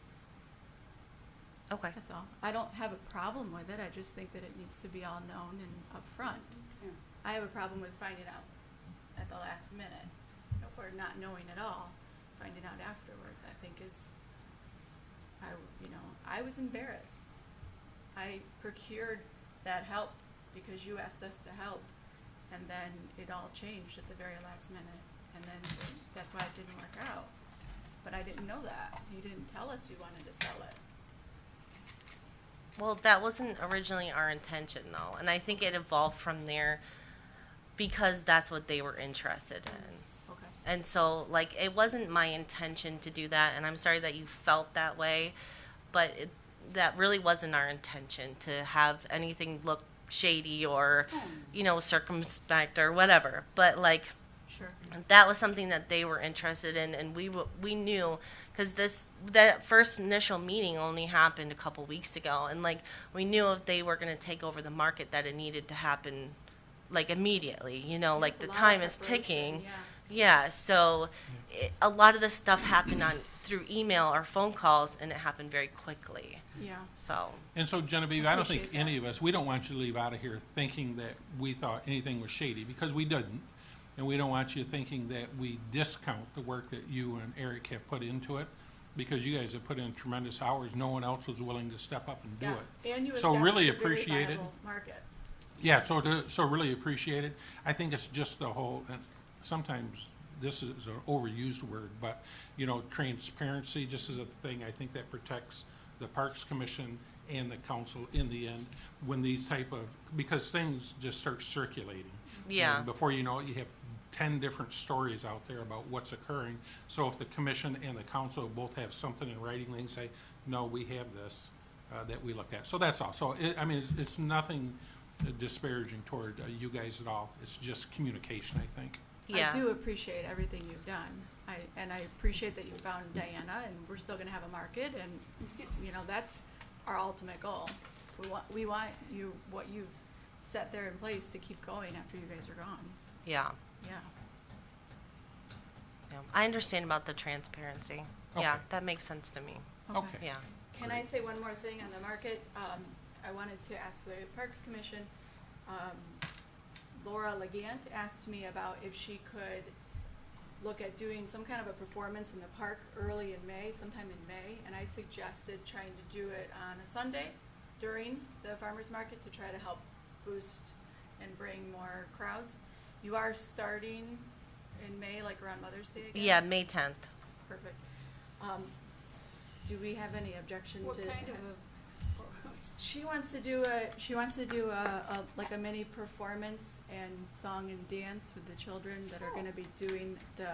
Okay. That's all. I don't have a problem with it. I just think that it needs to be all known and upfront. Yeah. I have a problem with finding out at the last minute or not knowing at all. Finding out afterwards, I think I was embarrassed. I procured that help because you asked us to help, and then it all changed at the very last minute, and then that's why it didn't work out. But I didn't know that. You didn't tell us you wanted to sell it. Well, that wasn't originally our intention, though, and I think it evolved from there because that's what they were interested in. Okay. And so, like, it wasn't my intention to do that, and I'm sorry that you felt that way, but that really wasn't our intention to have anything look shady or, you know, circumspect or whatever. But, like, Sure. that was something that they were interested in, and we knew, because that first initial meeting only happened a couple weeks ago, and like we knew if they were going to take over the market that it needed to happen like immediately, you know, like That's a the lot of time is preparation, ticking. yeah. Yeah, so a lot of this stuff happened through email or phone calls, and it happened very quickly. Yeah. So And so Genevieve, I don't think Appreciate any of us, we don't want you to leave out of here thinking that we thought anything was shady, because we didn't. And we don't want you thinking that we discount the work that you and Eric have put into it, because you guys have put in tremendous hours. No one else was willing to step up and do Yeah. it. And you So really established a very appreciate it. viable market. Yeah, so really appreciate it. I think it's just the whole, and sometimes this is an overused word, but, you know, transparency just is a thing I think that protects the Parks Commission and the council in the end when these type of, because things just start circulating. Yeah. And before you know it, you have 10 different stories out there about what's occurring. So if the commission and the council both have something in writing, they can say, no, we have this that we looked at. So that's all. So, it's nothing disparaging toward you guys at all. It's just communication, I think. yeah. I do appreciate everything you've done. I appreciate that you found Diana, and we're still gonna have a market, and, you know, that's our ultimate goal. We want you, what you've set there in place to keep going after you guys are gone. Yeah. Yeah. Yeah. I understand about the transparency. Yeah, Okay. that makes sense to me. Okay. Yeah. Can I say one more thing on the market? I wanted to ask the Parks Commission, Laura Legant asked me about if she could look at doing some kind of a performance in the park early in May, sometime in May, and I suggested trying to do it on a Sunday during the farmer's market to try to help boost and bring more crowds. You are starting in May, like around Mother's Day again? Yeah, May 10th. Perfect. Do we have any objection to? What kind of She wants to do a like a mini performance and song and dance with the children that are gonna be doing the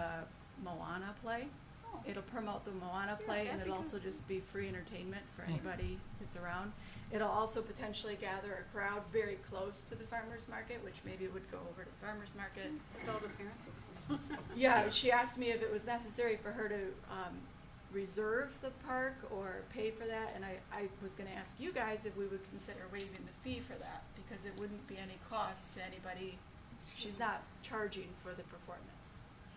Moana play. Oh. It'll promote the Moana Yeah, play, and that'd be it'll good. also just be free entertainment for anybody that's around. It'll also potentially gather a crowd very close to the farmer's market, which maybe would go over to the farmer's market. It's all the parents. Yeah, Yes. she asked me if it was necessary for her to reserve the park or pay for that, and I was gonna ask you guys if we would consider waiving the fee for that, because it wouldn't be any cost to anybody. She's not charging for the performance.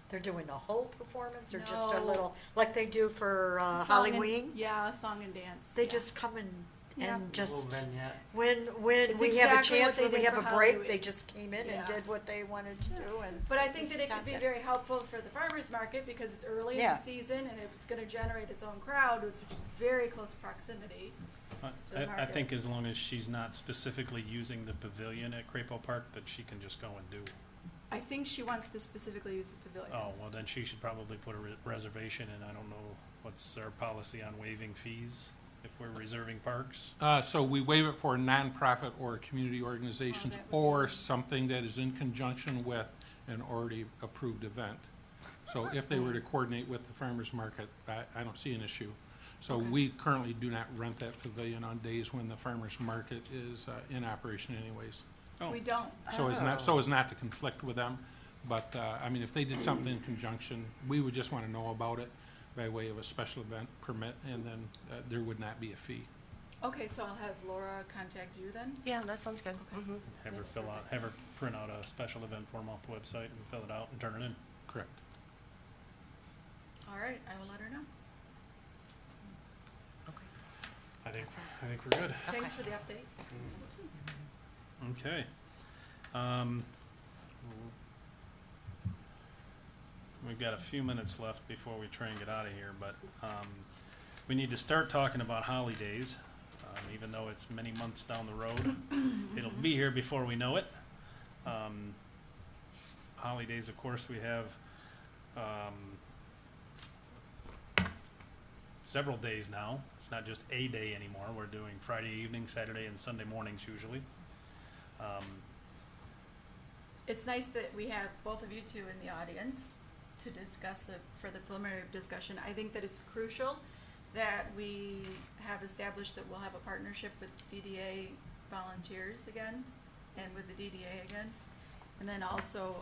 They're doing a whole performance or just a No. little, like they do for Song and- Halloween? Yeah, song and dance. They yeah. just come and Yeah. just, Little vignette. when It's we have a exactly what chance, they when we did have for a break, Halloween. they just came in Yeah. and did what they wanted to do and. But I think just that it could stopped be it. very helpful for the farmer's market because it's early in Yeah. the season and it's gonna generate its own crowd, which is very close proximity. the I market. think as long as she's not specifically using the pavilion at Crapo Park, that she can just go and do. I think she wants to specifically use the pavilion. Oh, well, then she should probably put a reservation in. I don't know, what's our policy on waiving fees if we're reserving parks? So we waive it for nonprofit or community organizations that would be or nice. something that is in conjunction with an already approved event. So if they were to coordinate with the farmer's market, I don't see an issue. So Okay. we currently do not rent that pavilion on days when the farmer's market is in operation anyways. Oh, We don't. So as not to conflict with them. But, I mean, if they did something in conjunction, we would just want to know about it by way of a special event permit, and then there would not be a fee. Okay, so I'll have Laura contact you then? Yeah, that sounds good. Okay. Mhm. have her print out a special event form off the website and fill it out and turn it in. Correct. All right, I will let her know. Okay. I think we're good. Thanks for the update. Okay. We've got a few minutes left before we try and get out of here, but we need to start talking about holidays, even though it's many months down the road. It'll be here before we know it. holidays, of course, we have, several days now. It's not just a day anymore. We're doing Friday evening, Saturday, and Sunday mornings usually. It's nice that we have both of you two in the audience to discuss for the preliminary discussion. I think that it's crucial that we have established that we'll have a partnership with DDA volunteers again, and with the DDA again. And then also,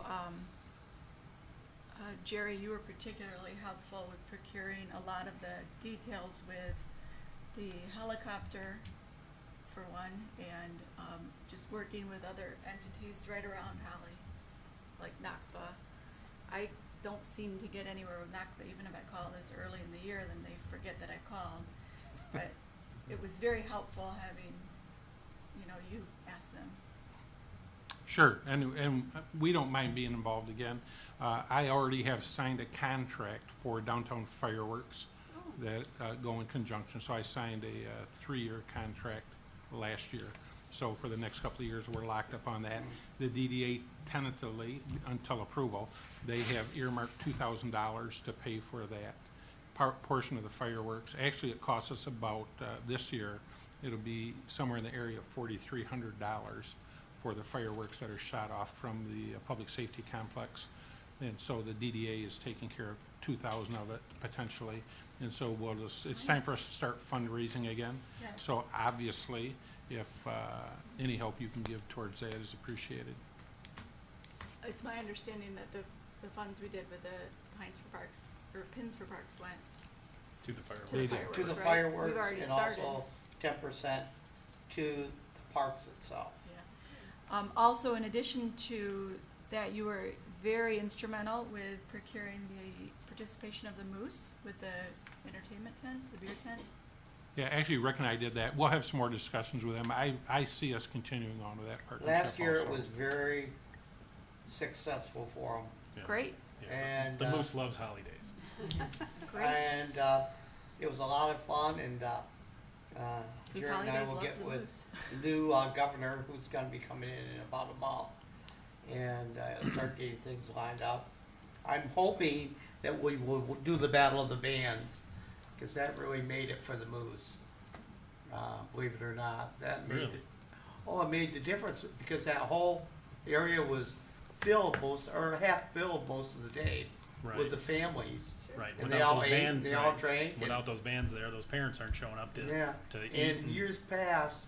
Jerry, you were particularly helpful with procuring a lot of the details with the helicopter, for one, and just working with other entities right around Holly, like NACFA. I don't seem to get anywhere with NACFA, even if I call this early in the year, then they forget that I called. But it was very helpful having, you ask them. Sure, and we don't mind being involved again. I already have signed a contract for downtown fireworks that go in conjunction. So I signed a 3-year contract last year. So for the next couple of years, we're locked up on that. The DDA tentatively, until approval, they have earmarked $2,000 to pay for that portion of the fireworks. Actually, it costs us about, this year, it'll be somewhere in the area of $4,300 for the fireworks that are shot off from the public safety complex. And so the DDA is taking care of 2,000 of it potentially. And so it's time for us to start fundraising again. Yes. So obviously, if any help you can give towards that is appreciated. It's my understanding that the funds we did with the Pins for Parks went To the fireworks. to the They did. fireworks, To the right? fireworks, We've already and started. also 10% to the parks itself. Yeah. Also, in addition to that, you were very instrumental with procuring the participation of the Moose with the entertainment tent, the beer tent. Yeah, actually, Rick and I did that. We'll have some more discussions with them. I see us continuing on with that partnership Last year, it also. was very successful for them. Yeah. Great, Yeah. And, The Moose loves holidays. great. And it was a lot of fun, and Because Jerry and I holidays will loves get the with Moose. the new governor, who's gonna be coming in about a month, and start getting things lined up. I'm hoping that we will do the Battle of the Bands, because that really made it for the Moose. Believe it or not, that made Really? it. Oh, it made the difference, because that whole area was filled half filled most of the day Right. with the families. Right. And they Without all those ate, band- they all right. drank. and- Without those bands there, those parents aren't showing up to, Yeah, to eat. in years past,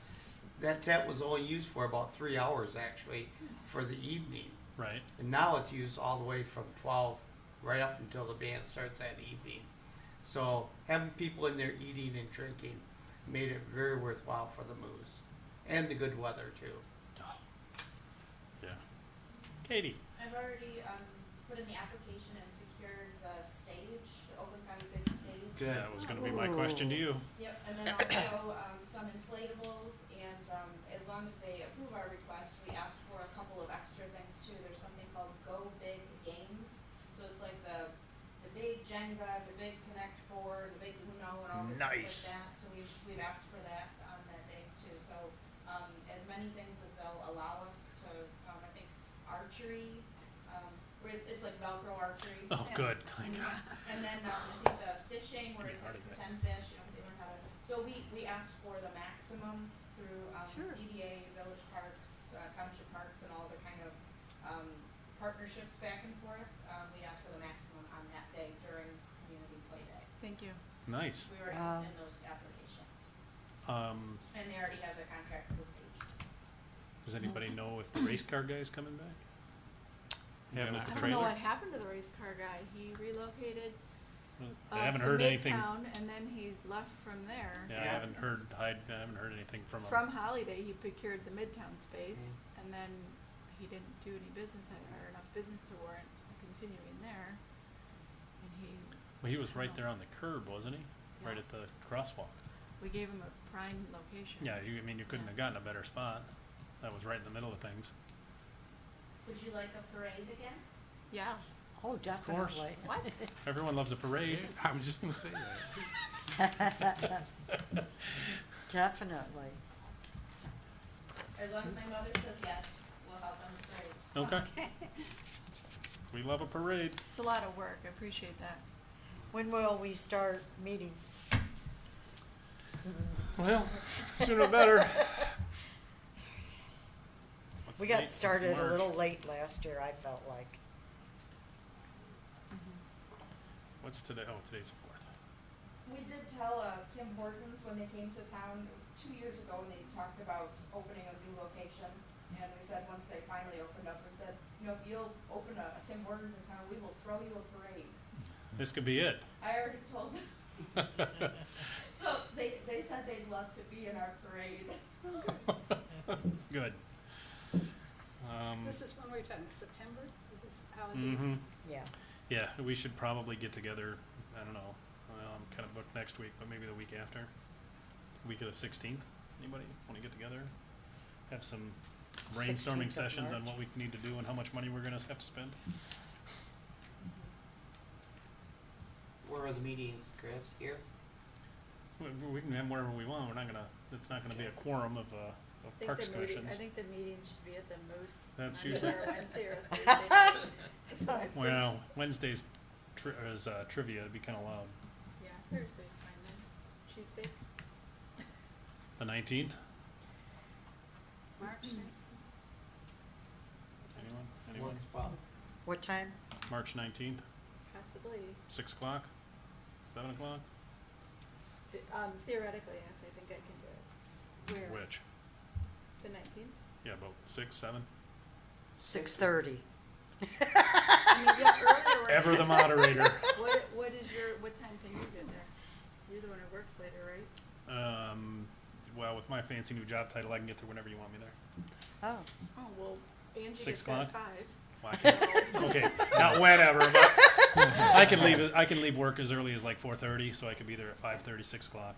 that tent was only used for about 3 hours actually, for the evening. Right. And now it's used all the way from 12 right up until the band starts that evening. So having people in there eating and drinking made it very worthwhile for the Moose. And the good weather too. Yeah. Katie. I've already, put in the application and secured the stage, the Oakland County Big Stage. Good. That was gonna be my question to you. Yep, and then also, some inflatables, and, as long as they approve our request, we asked for a couple of extra things too. There's something called Go Big Games, so it's like the big Jenga, the big Connect Four, the big Uno, and all this stuff like Nice. that. So we've asked for that on that day too, so, as many things as they'll allow us to, I think archery, where it's like Velcro archery. Oh, and- good. and, Thank God. and then, I think the fishing, where Be it's hard like to get. pretend fish, they learn how to, so we asked for the maximum through, Sure. DDA, village parks, township parks, and all the kind of, partnerships back and forth. We asked for the maximum on that day during community play day. Thank you. Nice. We already Wow. put in those applications, Um, and they already have the contract for the stage. does anybody know if the race car guy's coming back? Yeah, Yeah, with I the don't know trailer? what happened to the race car guy. He relocated I haven't to heard anything. Midtown, and then he's left from there. Yeah, I Yeah. haven't heard anything from him. From Holiday, he procured the Midtown space, Mm. and then he didn't do any business, or enough business to warrant continuing there. And Well, he was right there on the curb, wasn't he? Right Yeah. at the crosswalk. we gave him a prime location. Yeah, you couldn't have gotten a better spot. That was right in the middle of things. Would you like a parade again? Yeah. Oh, course. definitely. What? Everyone loves a parade. I was just gonna say that. Definitely. As long as my mother says yes, we'll help on the parade. Okay. We love a parade. It's a lot of work, I appreciate that. When will we start meeting? Well, sooner the better. What's We the date? got It's started a March. little late last year, I felt like. What's today? Oh, today's the 4th. We did tell Tim Hortons when they came to town 2 years ago, and they talked about opening a new location. And we said, once they finally opened up, we said, you know, if you'll open a Tim Hortons in town, we will throw you a parade. This could be it. I already told them. So they said they'd love to be in our parade. Good. This is when we're talking September, this holiday. Mhm. Yeah. Yeah, we should probably get together, I don't know, I'm kind of booked next week, but maybe the week after. Week of the 16th. Anybody want to get together? Have some 16th brainstorming of sessions on March. what we need to do and how much money we're gonna have to spend? Where are the meetings, Chris? Here? We can have wherever we want, we're not gonna, it's not gonna be a quorum of Parks Commissions. I think the meetings should be at the Moose. That's on usually- either a Wednesday or a Thursday. That's what I think. Well, Wednesday's is trivia, it'd be kinda loud. Yeah, Thursday's fine then. Tuesday. The 19th? March 9th. Anyone? Works well. What time? March 19th, Possibly. 6 o'clock, 7 o'clock? Theoretically, yes, I think I can do it. Where? Which? The 19th? Yeah, about 6, 7? 6:30. You get earlier. Ever the moderator. What time can you get there? You're the one who works later, right? Well, with my fancy new job title, I can get there whenever you want me there. Oh, Oh, well, Angie 6 gets there at o'clock? 5. Well, I can- Okay, not whenever, but I can leave work as early as like 4:30, so I could be there at 5:30, 6 o'clock.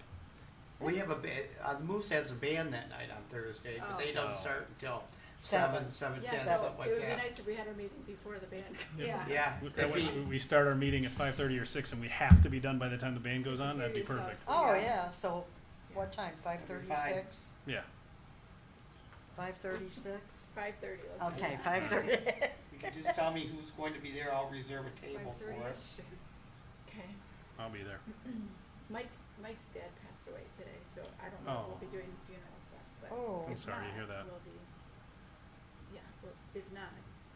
We have the Moose has a band that night on Thursday, but they don't Oh. start until 7. 7:10, Yeah, something so like it would be that. nice if we had our meeting before the band. Yeah. Yeah. That if way, we- we start our meeting at 5:30 or 6, and we have to be done by the time the band goes on, that'd be Give yourself- perfect. Oh, yeah, so what time? 5:36? Yeah. 5:36? 5:30, let's do Okay, that. 5:30. You can just tell me who's going to be there, I'll reserve a table for us. 5:30ish. Okay. I'll be there. Mike's dad passed away today, so I don't know if we'll be Oh. doing funeral stuff, but. Oh. I'm if sorry to not, hear that. We'll be, yeah, well, if not,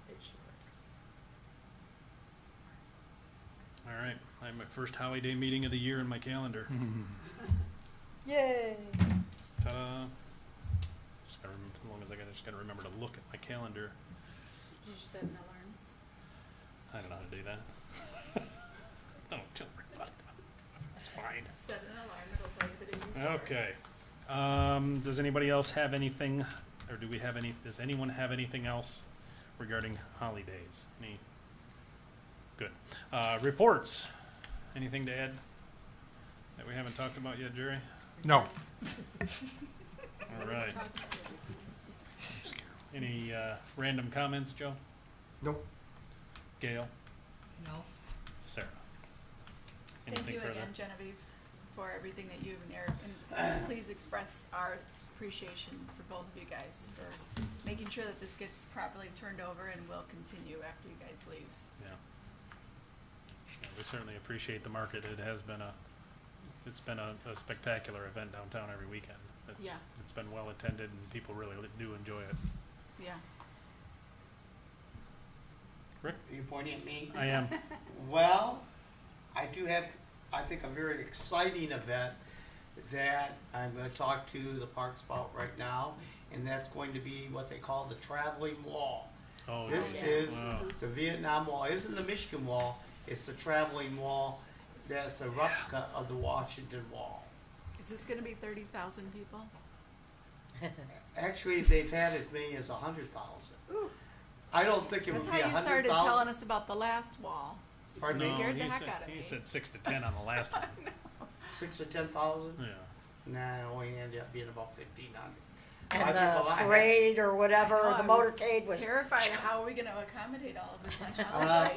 it should work. All right, I have my first holiday meeting of the year in my calendar. Yay. Ta-da. Just gotta remember, as long as just gotta remember to look at my calendar. Did you set an alarm? I don't know how to do that. Don't tell me about that. That's fine. Set an alarm, it'll tell you the day before. Okay. Does anybody else have anything, or does anyone have anything else regarding holidays? Good. Reports. Anything to add that we haven't talked about yet, Jerry? No. All right. Any random comments, Joe? Nope. Gail? No. Sarah? Thank Anything you further? again, Genevieve, for everything that you and Eric, and please express our appreciation for both of you guys for making sure that this gets properly turned over and will continue after you guys leave. Yeah. Yeah, we certainly appreciate the market. It's been a spectacular event downtown every weekend. Yeah. It's been well attended and people really do enjoy it. Yeah. Rick? Are you pointing at me? I am. Well, I do have, I think, a very exciting event that I'm gonna talk to the Parks about right now, and that's going to be what they call the traveling wall. Oh, This geez. is Wow. the Vietnam Wall. It isn't the Michigan Wall, it's the traveling wall that's a replica of the Washington Wall. Is this gonna be 30,000 people? Actually, they've had as many as 100,000. Ooh. I don't think it would That's be how you started 100,000. telling us about the last wall. Pardon No. me? Scared the he heck said, out of he me. said 6 to 10 on the last one. 6 to 10,000? Yeah. Nah, it only ended up being about 1,500. And I think the a lot- parade or whatever, I know, the I was motorcade was. terrified. How are we gonna accommodate all of this on holiday?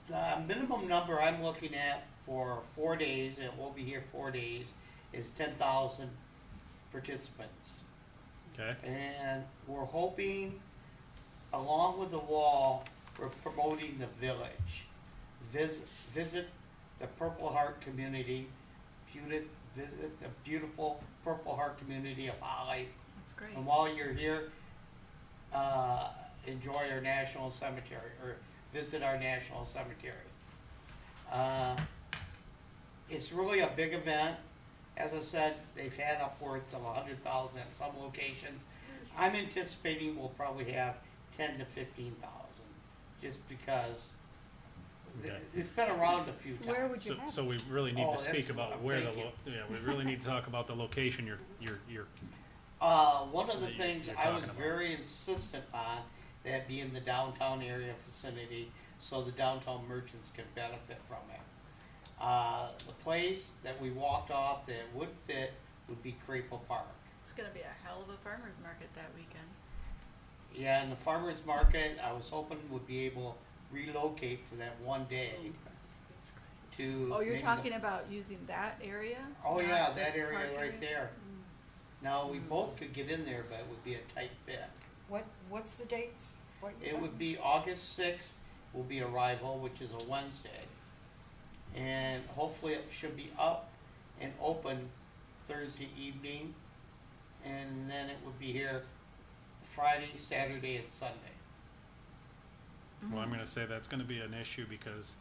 The minimum number I'm looking at for 4 days, and we'll be here 4 days, is 10,000 participants. Okay. And we're hoping, along with the wall, we're promoting the village. Visit the Purple Heart community, visit the beautiful Purple Heart community of Holly. That's great. And while you're here, enjoy our national cemetery, or visit our national cemetery. It's really a big event. As I said, they've had upwards of 100,000 at some locations. I'm anticipating we'll probably have 10 to 15,000, just because Okay. it's been around a few times. Where would you So, have so we really need Oh, to that's speak what about I'm where the, thinking. yeah, we really need to talk about the location you're One of the that things you're I was talking about. very insistent on, that be in the downtown area vicinity, so the downtown merchants can benefit from it. The place that we walked off that would fit would be Crapo Park. It's gonna be a hell of a farmer's market that weekend. Yeah, and the farmer's market, I was hoping would be able to relocate for that one day to. Oh, you're maybe the- talking about using that area? Oh, not yeah, the that area park right there. Now, we both could get in there, but it would be a tight fit. What's the dates? What you It talking would be August 6th will be arrival, which is a Wednesday. And hopefully it should be up and open Thursday evening. And then it would be here Friday, Saturday, and Sunday. Well, I'm gonna say that's gonna be an issue because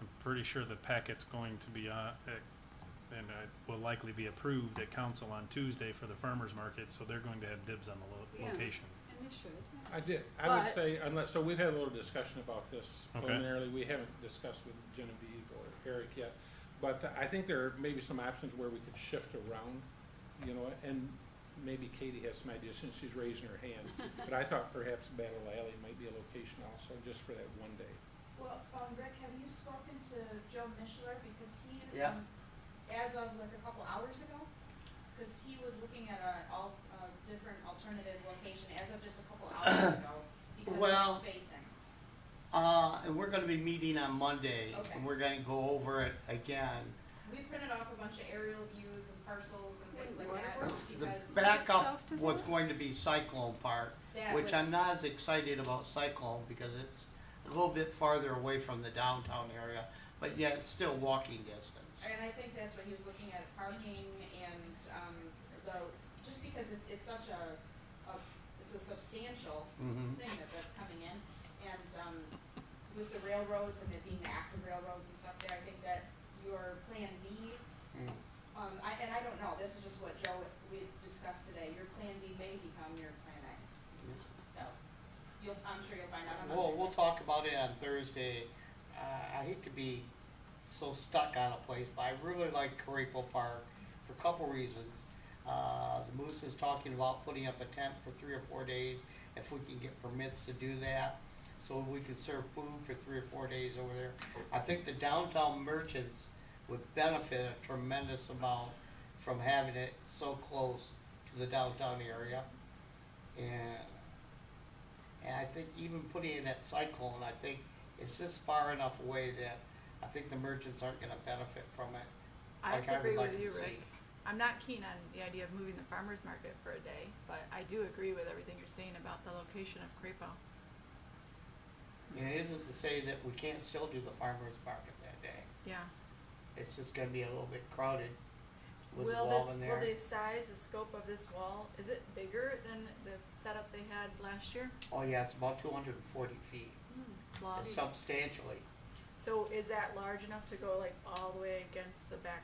I'm pretty sure the packet's going to be and will likely be approved at council on Tuesday for the farmer's market, so they're going to have dibs on the Yeah. location. And they should. I did. I would But- say, unless, so we've had a little discussion about this Okay. preliminarily. We haven't discussed with Genevieve or Eric yet. But I think there are maybe some options where we could shift around, you know, and maybe Katie has some ideas since she's raising her hand. But I thought perhaps Battle Alley might be a location also, just for that one day. Well, Rick, have you spoken to Joe Mishler, because he, Yeah. as of like a couple hours ago, because he was looking at a different alternative location as of just a couple hours ago, because Well- of spacing. And we're gonna be meeting on Monday, Okay. and we're gonna go over it again. We printed off a bunch of aerial views and parcels and things like that, Waterworks? The because backup South to was that? going to be Cyclone Park, that which I'm was- not as excited about Cyclone because it's a little bit farther away from the downtown area, but yet it's still walking distance. And I think that's what he was looking at, parking and, just because it's such it's a substantial Mhm. thing that's coming in. And, with the railroads and it being the active railroads and stuff there, I think that your plan B, Mm. and I don't know, this is just what Joe, we discussed today, your plan B may become your plan A. So, I'm sure you'll find out on Monday. We'll talk about it on Thursday. I hate to be so stuck on a place, but I really like Carapo Park for a couple reasons. The Moose is talking about putting up a tent for 3 or 4 days, if we can get permits to do that, so we can serve food for 3 or 4 days over there. I think the downtown merchants would benefit a tremendous amount from having it so close to the downtown area. And I think even putting it at Cyclone, I think it's just far enough away that I think the merchants aren't gonna benefit from it. I like have to would agree like with to you, see. Rick. I'm not keen on the idea of moving the farmer's market for a day, but I do agree with everything you're saying about the location of Crapo. And it isn't to say that we can't still do the farmer's market that day. Yeah. It's just gonna be a little bit crowded with the Will wall this, in will there. the size, the scope of this wall, is it bigger than the setup they had last year? Oh, yeah, it's about 240 feet, Long? It's substantially. So is that large enough to go like all the way against the back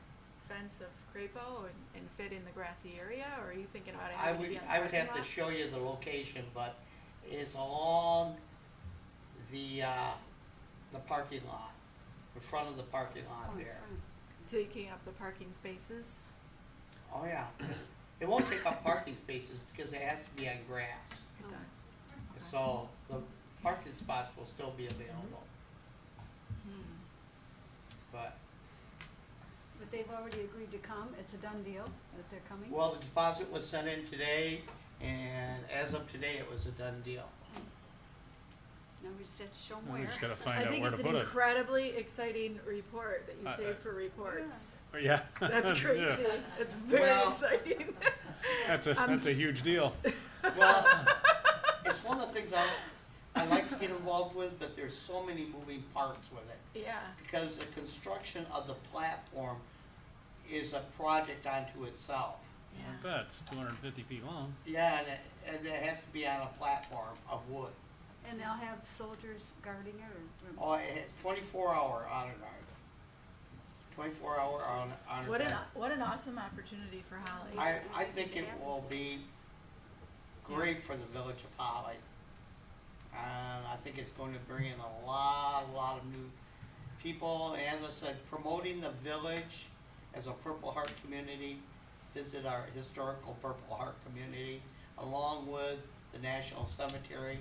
fence of Crapo and fit in the grassy area, or are you thinking about having it be on the I would parking have to lot? show you the location, but it's along the parking lot, the front of the parking lot Oh, in there. front. Taking up the parking spaces? Oh, yeah. It won't take up parking spaces because it has to be on grass. It does. So the parking spots will still be available, Hmm. but, But they've already agreed to come, it's a done deal that they're coming? well, the deposit was sent in today, and as of today, it was a done deal. Now we just have to show them We where. just gotta I find out think where to it's an put it. incredibly exciting report that you I- save for reports. Yeah. That's Yeah. crazy. It's very Well- exciting. That's a huge deal. Well, it's one of the things I like to get involved with, but there's so many moving parts with it. Yeah, Because the construction of the platform is a project unto itself. I bet it's 250 feet long. Yeah, and it has to be on a platform of wood. And they'll have soldiers guarding it or? Oh, it's 24-hour honor guard. 24-hour honor guard. what an awesome opportunity for Holly. I think it will be great for the village of Holly. And I think it's going to bring in a lot of new people. And as I said, promoting the village as a Purple Heart community, visit our historical Purple Heart community, along with the National Cemetery.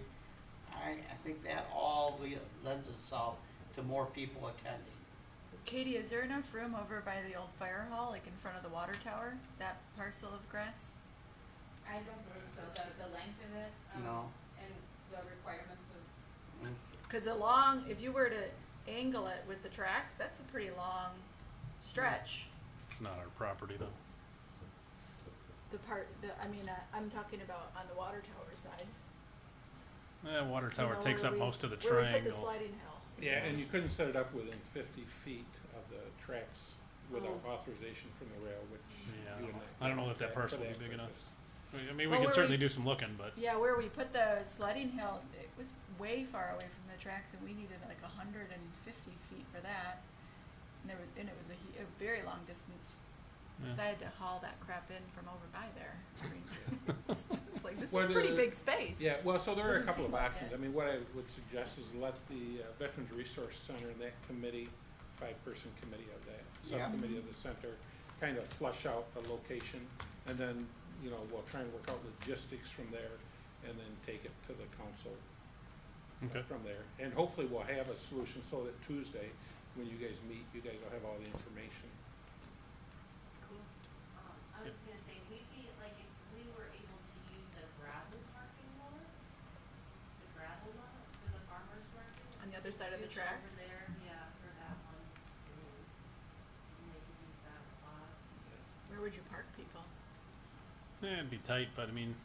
I think that all lends itself to more people attending. Katie, is there enough room over by the old fire hall, like in front of the water tower, that parcel of grass? I don't believe so, the length of it, No. and the requirements of, Cause if you were to angle it with the tracks, that's a pretty long stretch. It's not our property though. I'm talking about on the water tower side. Water You tower know, takes where up we- most of the where we put the triangle. sliding hill. Yeah, and you couldn't set it up within 50 feet of the tracks without Oh. authorization from the rail, which Yeah, you would not. I don't know if that for parcel would be big enough. purpose. I mean, we Well, can where certainly we- do some looking, but Yeah, where we put the sledding hill, it was way far away from the tracks, and we needed like 150 feet for that. And it was a very long distance, because yeah. I had to haul that crap in from over by there. I mean, it's like, this is Well, a pretty the- big space. Yeah, well, so there are a Doesn't couple seem of like options. it. I mean, what I would suggest is let the Veterans Resource Center and that committee, 5-person committee of that, Yeah. subcommittee of the center, kind of flush out a location, and then, we'll try and work out logistics from there, and then take it to the council Okay. from there. And hopefully we'll have a solution so that Tuesday, when you guys meet, you guys will have all the information. I was just gonna say, we'd be, like, if we were able to use the gravel parking lot, for the farmer's market. On the other side of the Switch over tracks? there, yeah, for that one. And they could use that spot. Where would you park people? It'd be tight, but I mean,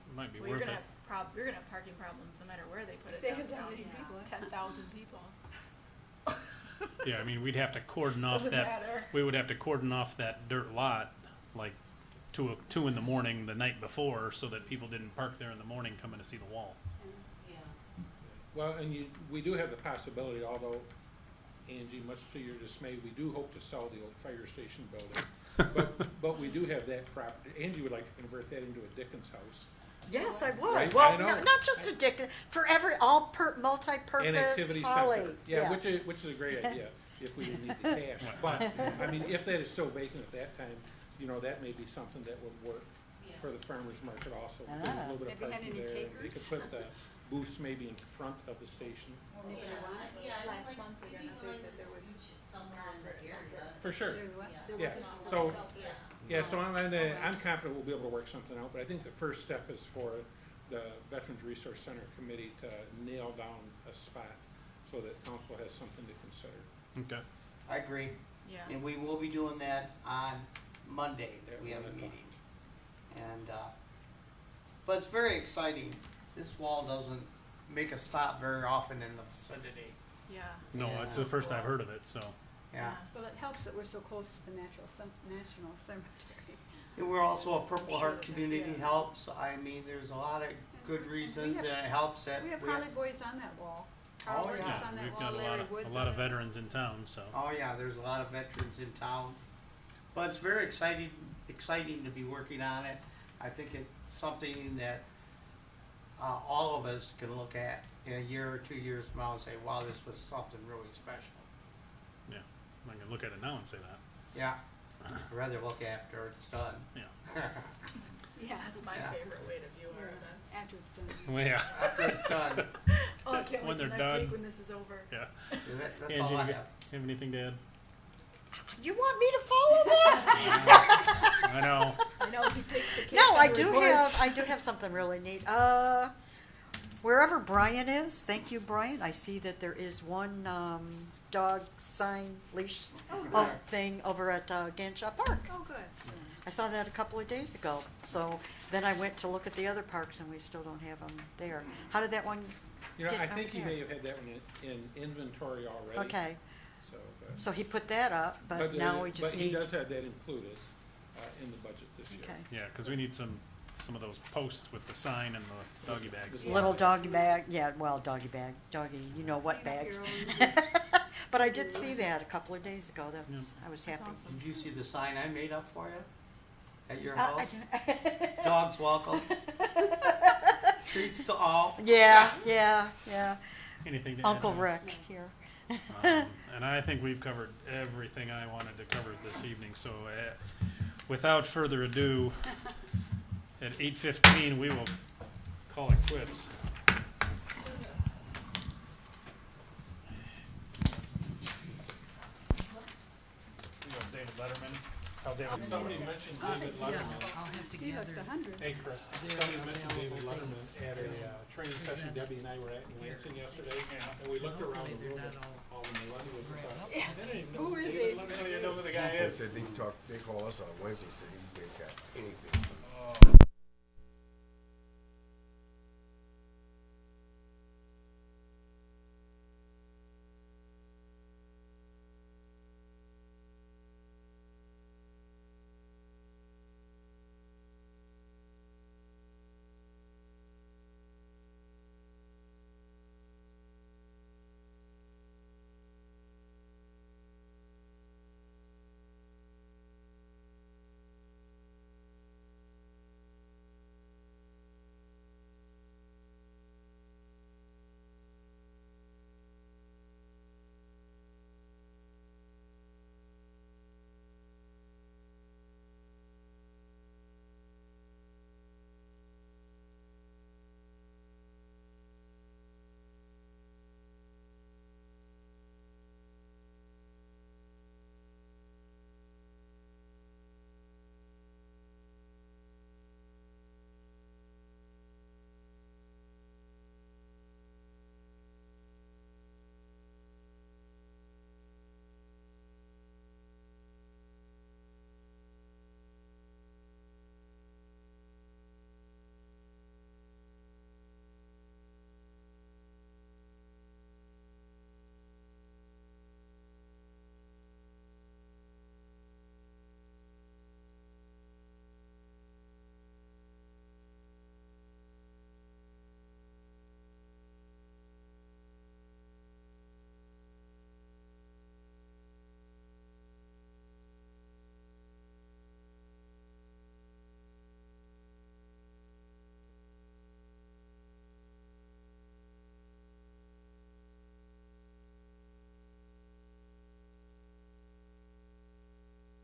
it might be Well, you're worth gonna it. have you're gonna have parking problems no matter where they put it If they have that downtown. many Yeah. people. 10,000 people. Yeah, I mean, we'd have to cordon off Doesn't that. matter. We would have to cordon off that dirt lot, like 2 in the morning the night before, so that people didn't park there in the morning coming to see the wall. Yeah. Well, and we do have the possibility, although, Angie, much to your dismay, we do hope to sell the old fire station building. But we do have that property. Angie would like to convert that into a Dickens house. Yes, I would. Right, Well, I know. not just a dick, for multi-purpose An activity Holly. center. Yeah, which is a great idea, if we didn't need the cash. But, I mean, if that is still vacant at that time, that may be something that would work for the farmer's market also. There's a little bit of Have you had parking any there, and they could takers? put the booths maybe in front of the station. Anybody want it? Yeah, I'd Last like- month we we'd got be an update willing that to there was switch it somewhere in the area. For sure. There what? There Yeah, wasn't so- Yeah. Yeah, so I'm confident we'll be able to work something out, but I think the first step is for the Veterans Resource Center Committee to nail down a spot so that council has something to consider. Okay. I agree. Yeah. And we will be doing that on Monday, At we have a 1 o'clock. meeting. And, but it's very exciting. This wall doesn't make a stop very often in the vicinity. Yeah. No, Yeah. it's the first I've heard of it, so. Yeah. Well, it helps that we're so close to the National Cemetery. And we're also a Purple Sure, Heart that's community it. helps. I mean, there's a lot of good And reasons and it helps that. We have we have- Holly boys on that wall. Carl Oh, Rogers yeah. on that We've wall, got Larry Woods a lot on of it. veterans in town, so. Oh, yeah, there's a lot of veterans in town. But it's very exciting to be working on it. I think it's something that all of us can look at in a year or 2 years from now and say, wow, this was something really special. Yeah, I can look at it now and say that. Yeah, I'd rather look after it's done. Yeah. Yeah, That's my Yeah. favorite way to view our yeah, events. after it's done. Well, yeah. After it's done, Oh, I can't When wait till they're next done. week when this is over. Yeah. that's Angie, all I you have. have anything to add? You want me to follow this? I know. I know he takes the cake No, on I the do reports. have something really neat. Wherever Brian is, thank you, Brian. I see that there is one dog sign leash Oh, of good. thing over at Ganshaw Park. Oh, good. I saw that a couple of days ago. So then I went to look at the other parks and we still don't have them there. How did that one You know, get I up think he there? may have had that one in inventory already. Okay, So, so he put that up, but now we just But he need, does have that included in the budget this year. okay. Yeah, because we need some of those posts with the sign and the doggy bags. Little doggy bag, yeah, well, doggy bag, doggy, you know what Clean up bags. your own- But I did see that a couple of days ago, that's, I was That's happy. awesome. Did you see the sign I made up for you? At your Uh, house? Dogs welcome. Treats to all. Yeah, yeah, yeah. Anything to add, Uncle John? Rick here. And I think we've covered everything I wanted to cover this evening, so without further ado, at 8:15, we will call it quits. See what David Letterman, how David. Somebody mentioned David Letterman. He looked 100. Hey, Chris, somebody mentioned David Letterman at a training session Debbie and I were at in Lansing yesterday, and we looked around the room, and all the millennials and thought, I didn't even know Who is David he? Letterman. I didn't know who the guy They is. said they call us on Wednesday, say you guys got anything.